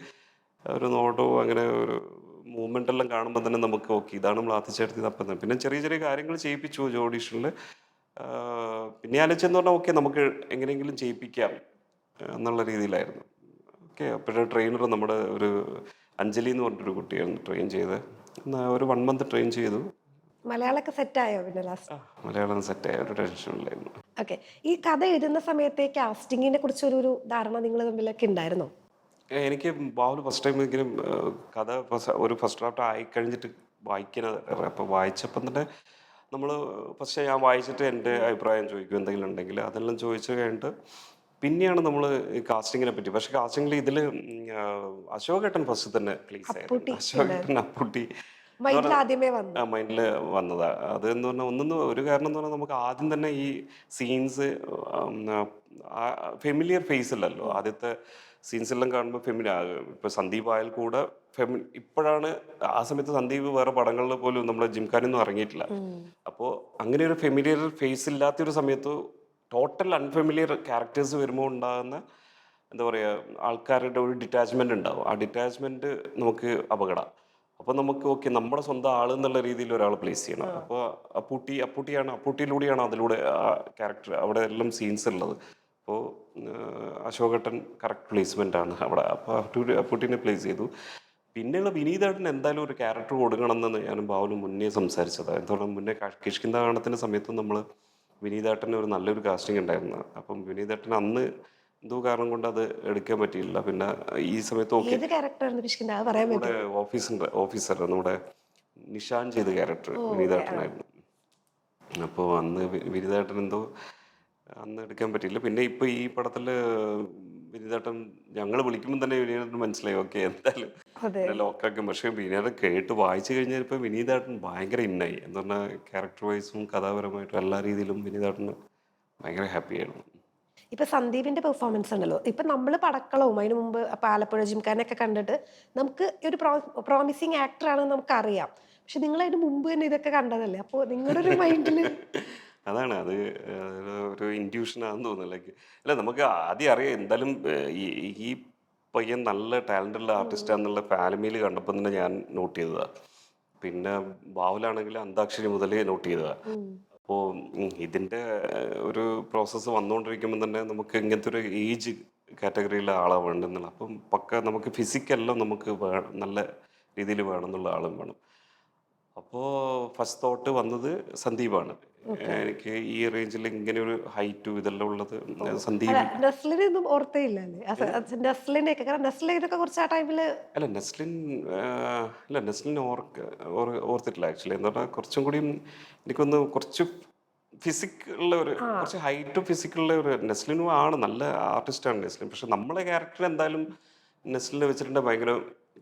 ഒരു നോട്ടവും അങ്ങനെ ഒരു മൂവ്മെൻ്റ് എല്ലാം കാണുമ്പോൾ തന്നെ നമുക്ക് ഓക്കെ ഇതാണ് നമ്മൾ ആദ്യിച്ചെടുത്തി. അപ്പം തന്നെ പിന്നെ ചെറിയ ചെറിയ കാര്യങ്ങൾ ചെയ്യിപ്പിച്ചു ഓഡീഷനിൽ. പിന്നെ ആലോചിച്ചെന്ന് പറഞ്ഞാൽ ഓക്കെ നമുക്ക് എങ്ങനെയെങ്കിലും ചെയ്യിപ്പിക്കാം എന്നുള്ള രീതിയിലായിരുന്നു. ഓക്കെ അപ്പോഴേ ട്രെയിനർ നമ്മുടെ ഒരു അഞ്ജലി എന്ന് പറഞ്ഞിട്ടൊരു കുട്ടിയാണ് ട്രെയിൻ ചെയ്ത്. ഒരു 1 മന്ത് ട്രെയിൻ ചെയ്തു. മലയാളമൊക്കെ സെറ്റായോ പിന്നെ ലാസ്റ്റ്? മലയാളം സെറ്റായ ഒരു ടെൻഷനിലായിരുന്നു. ഓക്കെ. ഈ കഥ എഴുതുന്ന സമയത്തെ കാസ്റ്റിങ്ങിനെ കുറിച്ച് ഒരു ധാരണ നിങ്ങൾ തമ്മിലൊക്കെ ഉണ്ടായിരുന്നോ? എനിക്ക് ബാബുൽ ഫസ്റ്റ് ടൈം ഇങ്ങനെ കഥ ഒരു ഫസ്റ്റ് ഡ്രാഫ്റ്റ് ആയി കഴിഞ്ഞിട്ട് വായിക്കാനാണ്. അപ്പോൾ വായിച്ചപ്പം തന്നെ നമ്മൾ ഫസ്റ്റ് ഞാൻ വായിച്ചിട്ട് എൻ്റെ അഭിപ്രായം ചോദിക്കും എന്തെങ്കിലും ഉണ്ടെങ്കിൽ. അതെല്ലാം ചോദിച്ചു കഴിഞ്ഞിട്ട് പിന്നെയാണ് നമ്മൾ ഈ കാസ്റ്റിങ്ങിനെ പറ്റി. പക്ഷേ കാസ്റ്റിങ്ങിൽ ഇതിൽ അശോകേട്ടൻ ഫസ്റ്റ് തന്നെ പ്ലേസ് ആയിരുന്നു. അശോകേട്ടൻ അപ്പൂട്ടി മൈൻഡിൽ ആദ്യമേ വന്നു. മൈൻഡിൽ വന്നതാ. അത് എന്ന് പറഞ്ഞാൽ ഒരു കാരണം എന്ന് പറഞ്ഞാൽ നമുക്ക് ആദ്യം തന്നെ ഈ സീൻസ് ഫെമിലിയർ ഫേസ് അല്ലല്ലോ. ആദ്യത്തെ സീൻസ് എല്ലാം കാണുമ്പോൾ ഇപ്പോൾ സന്ദീപ് ആയാൽ കൂടെ ഇപ്പോഴാണ്. ആ സമയത്ത് സന്ദീപ് വേറെ പടങ്ങളിൽ പോലും നമ്മുടെ ജിംഖാനൊന്നും ഇറങ്ങിയിട്ടില്ല. അപ്പോൾ അങ്ങനെ ഒരു ഫെമിലിയർ ഫേസ് ഇല്ലാത്തൊരു സമയത്ത് ടോട്ടൽ അൺഫെമിലിയർ ക്യാരക്ടേഴ്സ് വരുമ്പോൾ ഉണ്ടാകുന്ന എന്താ പറയുക, ആൾക്കാരുടെ ഒരു ഡിറ്റാച്ച്മെൻ്റ് ഉണ്ടാവും. ആ ഡിറ്റാച്ച്മെൻറ്റ് നമുക്ക് അപകടം. അപ്പോൾ നമുക്ക് ഓക്കെ നമ്മുടെ സ്വന്തം ആൾ എന്നുള്ള രീതിയിൽ ഒരാൾ പ്ലേസ് ചെയ്യണം. അപ്പോൾ അപ്പൂട്ടിയിലൂടെയാണ് അതിലൂടെ ആ ക്യാരക്ടർ അവിടെ എല്ലാം സീൻസ് ഉള്ളത്. അപ്പോൾ അശോകേട്ടൻ കറക്റ്റ് പ്ലേസ്മെൻ്റ് ആണ് അവിടെ. അപ്പോൾ അപ്പൂട്ടിനെ പ്ലേസ് ചെയ്തു. പിന്നെയുള്ള വിനീതേട്ടൻ എന്തായാലും ഒരു ക്യാരക്ടർ കൊടുക്കണമെന്ന് ഞാനും ബാബുലും മുന്നേ സംസാരിച്ചതാണ്. എന്തുകൊണ്ടും മുന്നേ കിഷ്കിന്താഗാനത്തിൻ്റെ സമയത്തും നമ്മൾ വിനീതേട്ടന് ഒരു നല്ലൊരു കാസ്റ്റിംഗ് ഉണ്ടായിരുന്നു. അപ്പം വിനീതേട്ടൻ അന്ന് എന്തോ കാരണം കൊണ്ട് അത് എടുക്കാൻ പറ്റിയില്ല. പിന്നെ ഈ സമയത്ത് ഓക്കെ നമ്മുടെ ഓഫീസർ നമ്മുടെ നിഷാൻ ചെയ്ത ക്യാരക്ടർ വിനീതേട്ടനായിരുന്നു. അപ്പോൾ അന്ന് വിനീതേട്ടൻ എന്തോ അന്ന് എടുക്കാൻ പറ്റിയില്ല. പിന്നെ ഇപ്പോൾ ഈ പടത്തിൽ വിനീതേട്ടൻ ഞങ്ങൾ വിളിക്കുമ്പോൾ തന്നെ വിനീതേട്ടൻ മനസ്സിലായി ഓക്കെ എന്തായാലും ലോക്കാക്കും. പക്ഷേ വിനീതേട്ടൻ കേട്ട് വായിച്ചു കഴിഞ്ഞാൽ ഇപ്പോൾ വിനീതേട്ടൻ ഭയങ്കര ഇന്നായി. എന്ന് പറഞ്ഞാൽ ക്യാരക്ടർ വൈസും കഥാപരമായിട്ടും എല്ലാ രീതിയിലും വിനീതേട്ടന് ഭയങ്കര ഹാപ്പിയായിരുന്നു. ഇപ്പൊ സന്ദീപിന്റെ പെർഫോമൻസ് ഉണ്ടല്ലോ, ഇപ്പൊ നമ്മൾ പടക്കളവും അതിനു മുമ്പ് ആലപ്പുഴ ജിംഖാനൊക്കെ കണ്ടിട്ട് നമുക്ക് ഒരു പ്രോമിസിങ് ആക്ടർ ആണെന്ന് നമുക്ക് അറിയാം. പക്ഷെ നിങ്ങൾ അതിന് മുമ്പ് തന്നെ ഇതൊക്കെ കണ്ടതല്ലേ, അപ്പോൾ നിങ്ങളുടെ ഒരു മൈൻഡിൽ അതാണ് അത് ഒരു ഇൻഡ്യൂഷൻ ആണെന്ന് തോന്നുന്നു. ലൈക്ക് അല്ല നമുക്ക് ആദ്യം അറിയാം എന്തായാലും ഈ പയ്യൻ നല്ല ടാലൻ്റുള്ള ആർട്ടിസ്റ്റാന്നുള്ള ഫാമിലിയിൽ കണ്ടപ്പോൾ തന്നെ ഞാൻ നോട്ട് ചെയ്തതാണ്. പിന്നെ ബാവുലാണെങ്കിൽ അന്താക്ഷരി മുതലേ നോട്ട് ചെയ്തതാണ്. അപ്പോൾ ഇതിൻ്റെ ഒരു പ്രോസസ്സ് വന്നുകൊണ്ടിരിക്കുമ്പോൾ തന്നെ നമുക്ക് ഇങ്ങനത്തെ ഒരു ഏജ് കാറ്റഗറിയിലെ ആളാണ് വേണ്ടെന്നുള്ള. അപ്പം പക്ക നമുക്ക് ഫിസിക്കെല്ലാം നമുക്ക് നല്ല രീതിയിൽ വേണമെന്നുള്ള ആളും വേണം. അപ്പോൾ ഫസ്റ്റ് തോട്ട് വന്നത് സന്ദീപാണ്. എനിക്ക് ഈ റേഞ്ചിൽ ഇങ്ങനെ ഒരു ഹൈറ്റും ഇതെല്ലാം ഉള്ളത് സന്ദീപ്. നസ്ലിനൊന്നും ഓർത്തയില്ലേ? നസ്ലിനെയൊക്കെ കാരണം നസ്ലിൻ ഇതൊക്കെ കുറച്ച് ആ ടൈമിൽ അല്ല നെസ്ലിൻ ഓർത്തിട്ടില്ല ആക്ച്വലി. എന്താ പറഞ്ഞാൽ കുറച്ചും കൂടിയും എനിക്കൊന്ന് കുറച്ച് ഫിസിക്കുള്ള ഒരു കുറച്ച് ഹൈറ്റും ഫിസിക്കുള്ള ഒരു നെസ്ലിനും ആണ്. നല്ല ആർട്ടിസ്റ്റാണ് നെസ്ലിൻ. പക്ഷെ നമ്മളെ ക്യാരക്ടർ എന്തായാലും നെസ്ലിനെ വെച്ചിട്ടുണ്ടെങ്കിൽ ഭയങ്കര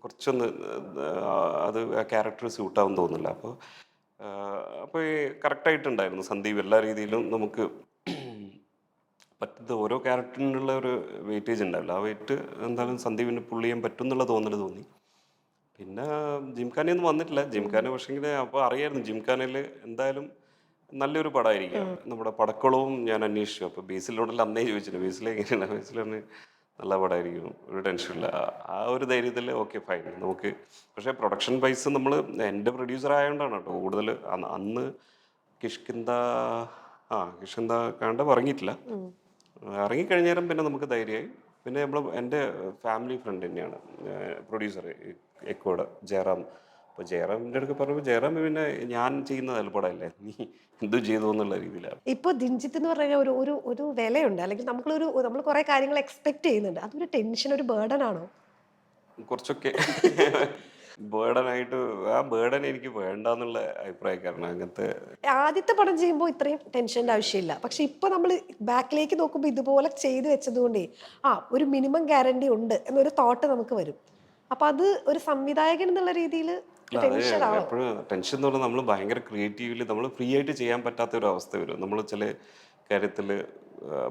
കുറച്ചൊന്ന് അത് ആ ക്യാരക്ടർ സ്യൂട്ടാവും തോന്നുന്നില്ല. അപ്പോൾ ഈ കറക്റ്റായിട്ടുണ്ടായിരുന്നു സന്ദീപ് എല്ലാ രീതിയിലും നമുക്ക് പറ്റുന്ന ഓരോ ക്യാരക്ടറിനുള്ള ഒരു വെയിറ്റേജ് ഉണ്ടാവില്ല. ആ വെയിറ്റ് എന്തായാലും സന്ദീപിന് പുള്ള് ചെയ്യാൻ പറ്റും എന്നുള്ള തോന്നൽ തോന്നി. പിന്നെ ജിംഖാനയൊന്നും വന്നിട്ടില്ല. ജിംഖാന പക്ഷേങ്കിൽ അപ്പോൾ അറിയായിരുന്നു ജിംഖാനയിൽ എന്തായാലും നല്ലൊരു പടമായിരിക്കാം. നമ്മുടെ പടക്കളവും ഞാൻ അന്വേഷിച്ചു. അപ്പോൾ ബേസിലോടെല്ലാം അന്നേ ചോദിച്ചില്ല, ബേസിൽ എങ്ങനെയാണ്, ബേസിൽ പറഞ്ഞ് നല്ല പടമായിരിക്കും, ഒരു ടെൻഷനില്ല. ആ ഒരു ധൈര്യത്തിൽ ഓക്കെ ഫൈൻ നമുക്ക്. പക്ഷേ പ്രൊഡക്ഷൻ വൈസ് നമ്മൾ എൻ്റെ പ്രൊഡ്യൂസർ ആയതുകൊണ്ടാണ് കേട്ടോ കൂടുതൽ അന്ന് കിഷ്കിന്ത കിഷ്കിന്ത കണ്ട ഇറങ്ങിയിട്ടില്ല. ഇറങ്ങിക്കഴിഞ്ഞേരം പിന്നെ നമുക്ക് ധൈര്യമായി. പിന്നെ എൻ്റെ ഫാമിലി ഫ്രണ്ട് തന്നെയാണ് പ്രൊഡ്യൂസർ എക്കോയുടെ ജയറാം. അപ്പോൾ ജയറാമിൻ്റെ അടുത്ത് പറഞ്ഞപ്പോൾ ജയറാം പിന്നെ ഞാൻ ചെയ്യുന്ന പടമല്ലേ, നീ എന്തു ചെയ്തു എന്നുള്ള രീതിയിലാണ്. ഇപ്പൊ ദിൻജിത്ത് എന്ന് പറഞ്ഞ ഒരു ഒരു ഒരു വിലയുണ്ട്, അല്ലെങ്കിൽ നമ്മൾ കുറെ കാര്യങ്ങൾ എക്സ്പെക്ട് ചെയ്യുന്നുണ്ട്. അതൊരു ടെൻഷൻ, ഒരു ബേർഡൻ ആണോ? കുറച്ചൊക്കെ ബേർഡനായിട്ട്, ആ ബേർഡൻ എനിക്ക് വേണ്ടെന്നുള്ള അഭിപ്രായക്കാരനാണ്. അങ്ങനത്തെ ആദ്യത്തെ പടം ചെയ്യുമ്പോൾ ഇത്രയും ടെൻഷൻ്റെ ആവശ്യമില്ല. പക്ഷെ ഇപ്പൊ നമ്മൾ ബാക്കിലേക്ക് നോക്കുമ്പോൾ ഇതുപോലെ ചെയ്തു വെച്ചതുകൊണ്ടേ ഒരു മിനിമം ഗ്യാരണ്ടി ഉണ്ട് എന്നൊരു തോട്ട് നമുക്ക് വരും. അപ്പൊ അത് ഒരു സംവിധായകൻ എന്നുള്ള രീതിയിൽ അല്ല, അത് ടെൻഷൻ ആണോ? എപ്പോഴും ടെൻഷൻ എന്ന് പറഞ്ഞാൽ നമ്മൾ ഭയങ്കര ക്രിയേറ്റീവ്ലി നമ്മൾ ഫ്രീ ആയിട്ട് ചെയ്യാൻ പറ്റാത്ത ഒരു അവസ്ഥ വരും നമ്മൾ ചില കാര്യത്തിൽ.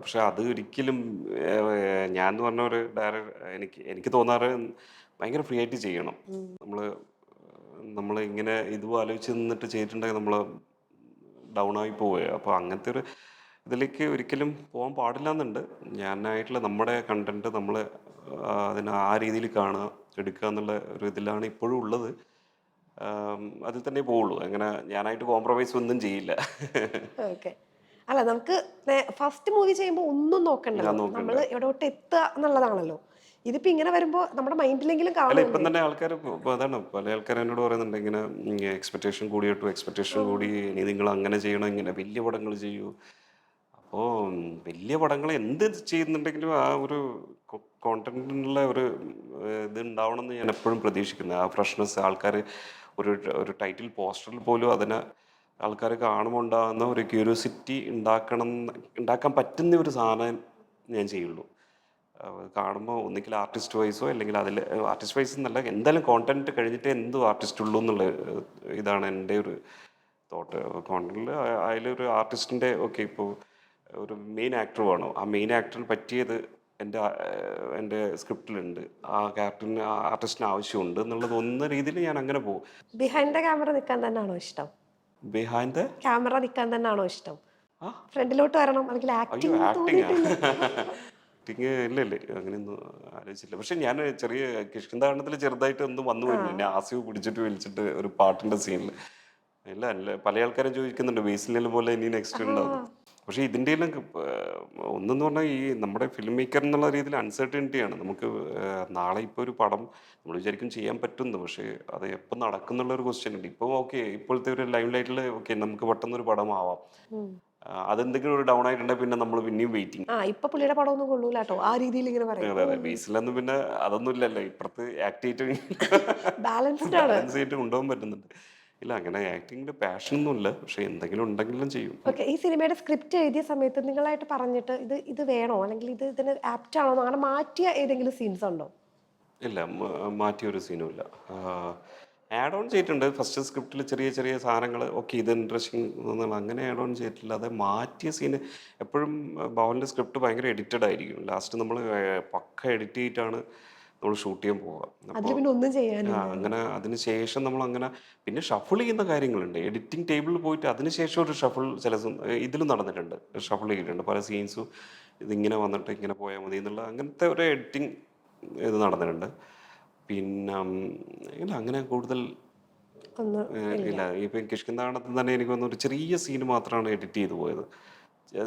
പക്ഷെ അത് ഒരിക്കലും ഞാൻ എന്ന് പറഞ്ഞ ഒരു എനിക്ക് തോന്നാറ് ഭയങ്കര ഫ്രീ ആയിട്ട് ചെയ്യണം. നമ്മൾ ഇങ്ങനെ ഇതും ആലോചിച്ച് നിന്നിട്ട് ചെയ്തിട്ടുണ്ടെങ്കിൽ നമ്മൾ ഡൗൺ ആയി പോവുക. അപ്പോൾ അങ്ങനത്തെ ഒരു ഇതിലേക്ക് ഒരിക്കലും പോകാൻ പാടില്ല എന്നുണ്ട്. ഞാനായിട്ടുള്ള നമ്മുടെ കണ്ടന്റ് നമ്മൾ അതിനെ ആ രീതിയിൽ കാണുക, എടുക്കുക എന്നുള്ള ഒരു ഇതിലാണ് ഇപ്പോഴും ഉള്ളത്. അതിൽ തന്നെ പോവുള്ളൂ. അങ്ങനെ ഞാനായിട്ട് കോംപ്രമൈസ് ഒന്നും ചെയ്യില്ല. ഓക്കെ. അല്ല, നമുക്ക് ഫസ്റ്റ് മൂവി ചെയ്യുമ്പോൾ ഒന്നും നോക്കണ്ടല്ലോ, ഞാൻ നോക്കണ്ട. നമ്മൾ എവിടോട്ട് എത്തുക എന്നുള്ളതാണല്ലോ. ഇതിപ്പോ ഇങ്ങനെ വരുമ്പോ നമ്മുടെ മൈൻഡിലെങ്കിലും അല്ല, ഇപ്പം കാണുമല്ലോ. തന്നെ ആൾക്കാർ അതാണ് പല ആൾക്കാർ എന്നോട് പറയുന്നുണ്ട് ഇങ്ങനെ എക്സ്പെക്റ്റേഷൻ കൂടിയിട്ടു, എക്സ്പെക്റ്റേഷൻ കൂടി, ഇനി നിങ്ങൾ അങ്ങനെ ചെയ്യണം, ഇങ്ങനെ വലിയ പടങ്ങൾ ചെയ്യൂ. അപ്പോൾ വലിയ പടങ്ങൾ എന്ത് ചെയ്യുന്നുണ്ടെങ്കിലും ആ ഒരു കോണ്ടന്റിനുള്ള ഒരു ഇത് ഉണ്ടാവണം എന്ന് ഞാൻ എപ്പോഴും പ്രതീക്ഷിക്കുന്നത്. ആ ഫ്രഷ്നെസ് ആൾക്കാർ ഒരു ഒരു ടൈറ്റിൽ പോസ്റ്ററിൽ പോലും അതിനെ ആൾക്കാർ കാണുമ്പോൾ ഉണ്ടാകുന്ന ഒരു ക്യൂരിയോസിറ്റി ഉണ്ടാക്കാൻ പറ്റുന്ന ഒരു സാധനം ഞാൻ ചെയ്യുള്ളൂ. കാണുമ്പോൾ ഒന്നിക്കിൽ ആർട്ടിസ്റ്റ് വൈസോ അല്ലെങ്കിൽ അതിൽ ആർട്ടിസ്റ്റ് വൈസ് എന്നല്ല, എന്തായാലും കോണ്ടന്റ് കഴിഞ്ഞിട്ട് എന്തും ആർട്ടിസ്റ്റ് ഉള്ളൂ എന്നുള്ള ഇതാണ് എൻ്റെ ഒരു തോട്ട്. കോണ്ടന്റിൽ അതിലൊരു ആർട്ടിസ്റ്റിൻ്റെ ഓക്കെ, ഇപ്പോൾ ഒരു മെയിൻ ആക്ടർ വേണോ, ആ മെയിൻ ആക്ടറിന് പറ്റിയത് എൻ്റെ സ്ക്രിപ്റ്റിലുണ്ട്, ആ ക്യാരക്ടറിന് ആ ആർട്ടിസ്റ്റിന് ആവശ്യമുണ്ട് എന്നുള്ളത് ഒന്ന രീതിയിൽ ഞാൻ അങ്ങനെ പോകും. ബിഹൈൻഡ് ദ ക്യാമറ നിൽക്കാൻ തന്നെയാണോ ഇഷ്ടം? ബിഹൈൻഡ് ദ ക്യാമറ നിൽക്കാൻ തന്നെയാണോ ഇഷ്ടം? ആ ഫ്രണ്ടിലോട്ട് വരണം, അല്ലെങ്കിൽ അയ്യോ, ആക്ടിങ് ആക്ടിങ് ആക്ടിങ് ഇല്ല ഇല്ല, അങ്ങനെയൊന്നും ആലോചിച്ചില്ല. പക്ഷെ ഞാൻ ചെറിയ കിഷ്കിന്താരണത്തിൽ ചെറുതായിട്ട് ഒന്ന് വന്നു പോയിരുന്നു, എന്നെ ആസിഫ് പിടിച്ചിട്ട് വലിച്ചിട്ട് ഒരു പാട്ടിന്റെ സീനിൽ. ഇല്ല അല്ല, പല ആൾക്കാരും ചോദിക്കുന്നുണ്ട് ബേസിലെ പോലെ ഇനി നെക്സ്റ്റ് ഉണ്ടാവും. പക്ഷെ ഇതിൻ്റെ എല്ലാം ഒന്നെന്ന് പറഞ്ഞാൽ ഈ നമ്മുടെ ഫിലിം മേക്കർ എന്നുള്ള രീതിയിൽ അൺസർട്ടനിറ്റിയാണ് നമുക്ക്. നാളെ ഇപ്പോൾ ഒരു പടം നമ്മൾ വിചാരിക്കും ചെയ്യാൻ പറ്റുന്നു, പക്ഷേ അത് എപ്പോൾ നടക്കുന്നുള്ള ഒരു ക്വസ്റ്റ്യൻ ഉണ്ട്. ഇപ്പോൾ ഓക്കെ, ഇപ്പോഴത്തെ ഒരു ലൈം ലൈറ്റിൽ ഓക്കെ നമുക്ക് പെട്ടെന്നൊരു പടമാവാം. അതെന്തെങ്കിലും ഒരു ഡൗൺ ആയിട്ടുണ്ടെങ്കിൽ പിന്നെ നമ്മൾ പിന്നെയും വെയിറ്റിംഗ്. ഇപ്പൊ പുള്ളിയുടെ പടം ഒന്നും കൊള്ളൂല കേട്ടോ, ആ രീതിയിൽ ഇങ്ങനെ പറയും. അതെ അതെ, ബേസിലൊന്നും പിന്നെ അതൊന്നും ഇല്ലല്ലോ. ഇപ്പുറത്ത് ആക്ട് ചെയ്തിട്ട് ബാലൻസ്ഡ് ആണ്. ബാലൻസ് ചെയ്തിട്ട് കൊണ്ടുപോകാൻ പറ്റുന്നുണ്ട്. ഇല്ല, അങ്ങനെ ആക്ടിങ്ങിന്റെ പാഷനൊന്നും ഇല്ല, പക്ഷെ എന്തെങ്കിലും ഉണ്ടെങ്കിലും ചെയ്യും. ഓക്കെ. ഈ സിനിമയുടെ സ്ക്രിപ്റ്റ് എഴുതിയ സമയത്ത് നിങ്ങളായിട്ട് പറഞ്ഞിട്ട് ഇത് വേണോ, അല്ലെങ്കിൽ ഇതിന് ആപ്റ്റ് ആണോ, അങ്ങനെ മാറ്റിയ ഏതെങ്കിലും സീൻസ് ഉണ്ടോ? ഇല്ല, മാറ്റിയൊരു സീനും ഇല്ല. ആഡ് ഓൺ ചെയ്തിട്ടുണ്ട് ഫസ്റ്റ് സ്ക്രിപ്റ്റിൽ ചെറിയ ചെറിയ സാധനങ്ങൾ, ഓക്കെ ഇത് ഇൻട്രസ്റ്റിംഗ് എന്നുള്ള അങ്ങനെ ആഡ് ഓൺ ചെയ്തിട്ടില്ല. അത് മാറ്റിയ സീന് എപ്പോഴും ഭവൻ്റെ സ്ക്രിപ്റ്റ് ഭയങ്കര എഡിറ്റഡ് ആയിരിക്കും. ലാസ്റ്റ് നമ്മൾ പക്ക എഡിറ്റ് ചെയ്തിട്ടാണ് നമ്മൾ ഷൂട്ട് ചെയ്യാൻ പോവുക. അതിൽ അപ്പോൾ പിന്നെ ഒന്നും ചെയ്യാനില്ല. അങ്ങനെ അതിന് ശേഷം നമ്മൾ അങ്ങനെ പിന്നെ ഷഫിൾ ചെയ്യുന്ന കാര്യങ്ങളുണ്ട്. എഡിറ്റിംഗ് ടേബിളിൽ പോയിട്ട് അതിന് ശേഷം ഒരു ഷഫിൾ ചില ഇതിലും നടന്നിട്ടുണ്ട്, ഷഫിൾ ചെയ്തിട്ടുണ്ട് പല സീൻസും. ഇതിങ്ങനെ വന്നിട്ട് ഇങ്ങനെ പോയാൽ മതി എന്നുള്ള അങ്ങനത്തെ ഒരു എഡിറ്റിംഗ് ഇത് നടന്നിട്ടുണ്ട്. പിന്നെ ഇല്ല, അങ്ങനെ കൂടുതൽ ഒന്ന് ഇല്ല. ഇപ്പം കിഷ്കിന്താണത്തിൽ തന്നെ എനിക്ക് തോന്നുന്നു ഒരു ചെറിയ സീൻ മാത്രമാണ് എഡിറ്റ് ചെയ്തു പോയത്.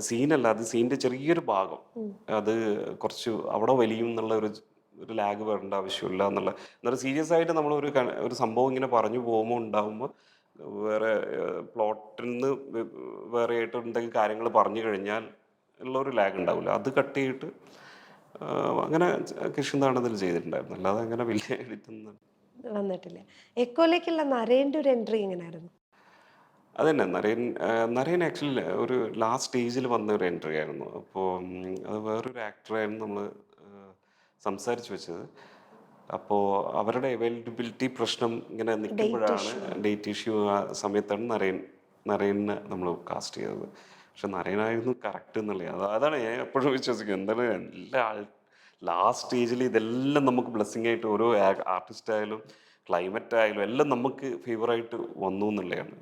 സീനല്ല, അത് സീനിൻ്റെ ചെറിയൊരു ഭാഗം, അത് കുറച്ച് അവിടെ വലിയും എന്നുള്ള ഒരു ലാഗ് വരേണ്ട ആവശ്യമില്ല എന്നുള്ള. എന്നാലും സീരിയസ് ആയിട്ട് നമ്മൾ ഒരു സംഭവം ഇങ്ങനെ പറഞ്ഞു പോകുമ്പോൾ ഉണ്ടാകുമ്പോൾ വേറെ പ്ലോട്ടിൽ നിന്ന് വേറെ ആയിട്ട് എന്തെങ്കിലും കാര്യങ്ങൾ പറഞ്ഞു കഴിഞ്ഞാൽ ഉള്ള ഒരു ലാഗ് ഉണ്ടാവില്ല. അത് കട്ട് ചെയ്തിട്ട് അങ്ങനെ കിഷ്കിന്താണത്തിൽ ചെയ്തിട്ടുണ്ടായിരുന്നു. അല്ലാതെ അങ്ങനെ വലിയ എഡിറ്റ് ഒന്നും. വന്നിട്ടില്ല. എക്കോയിലേക്കുള്ള നരേന്റെ ഒരു എൻട്രി എങ്ങനെയായിരുന്നു? അതന്നെ നരയൻ ആക്ച്വലി ഒരു ലാസ്റ്റ് സ്റ്റേജിൽ വന്ന ഒരു എൻട്രി ആയിരുന്നു. അപ്പോൾ അത് വേറൊരു ആക്ടറായിരുന്നു നമ്മൾ സംസാരിച്ച് വെച്ചത്. അപ്പോൾ അവരുടെ അവൈലബിലിറ്റി പ്രശ്നം ഇങ്ങനെ നിൽക്കുമ്പോഴാണ്, ഡേറ്റ് ഇഷ്യൂ ആ സമയത്താണ് നരയനെ നമ്മൾ കാസ്റ്റ് ചെയ്തത്. പക്ഷെ നരയനായിരുന്നു കറക്റ്റ് എന്നുള്ളത്. അതാണ് ഞാൻ എപ്പോഴും വിശ്വസിക്കുന്നത്. എന്താണ് എല്ലാ ലാസ്റ്റ് സ്റ്റേജിൽ ഇതെല്ലാം നമുക്ക് ബ്ലെസ്സിങ് ആയിട്ട് ഓരോ ആർട്ടിസ്റ്റ് ആയാലും ക്ലൈമറ്റ് ആയാലും എല്ലാം നമുക്ക് ഫേവറായിട്ട് വന്നു എന്നുള്ളതാണ്.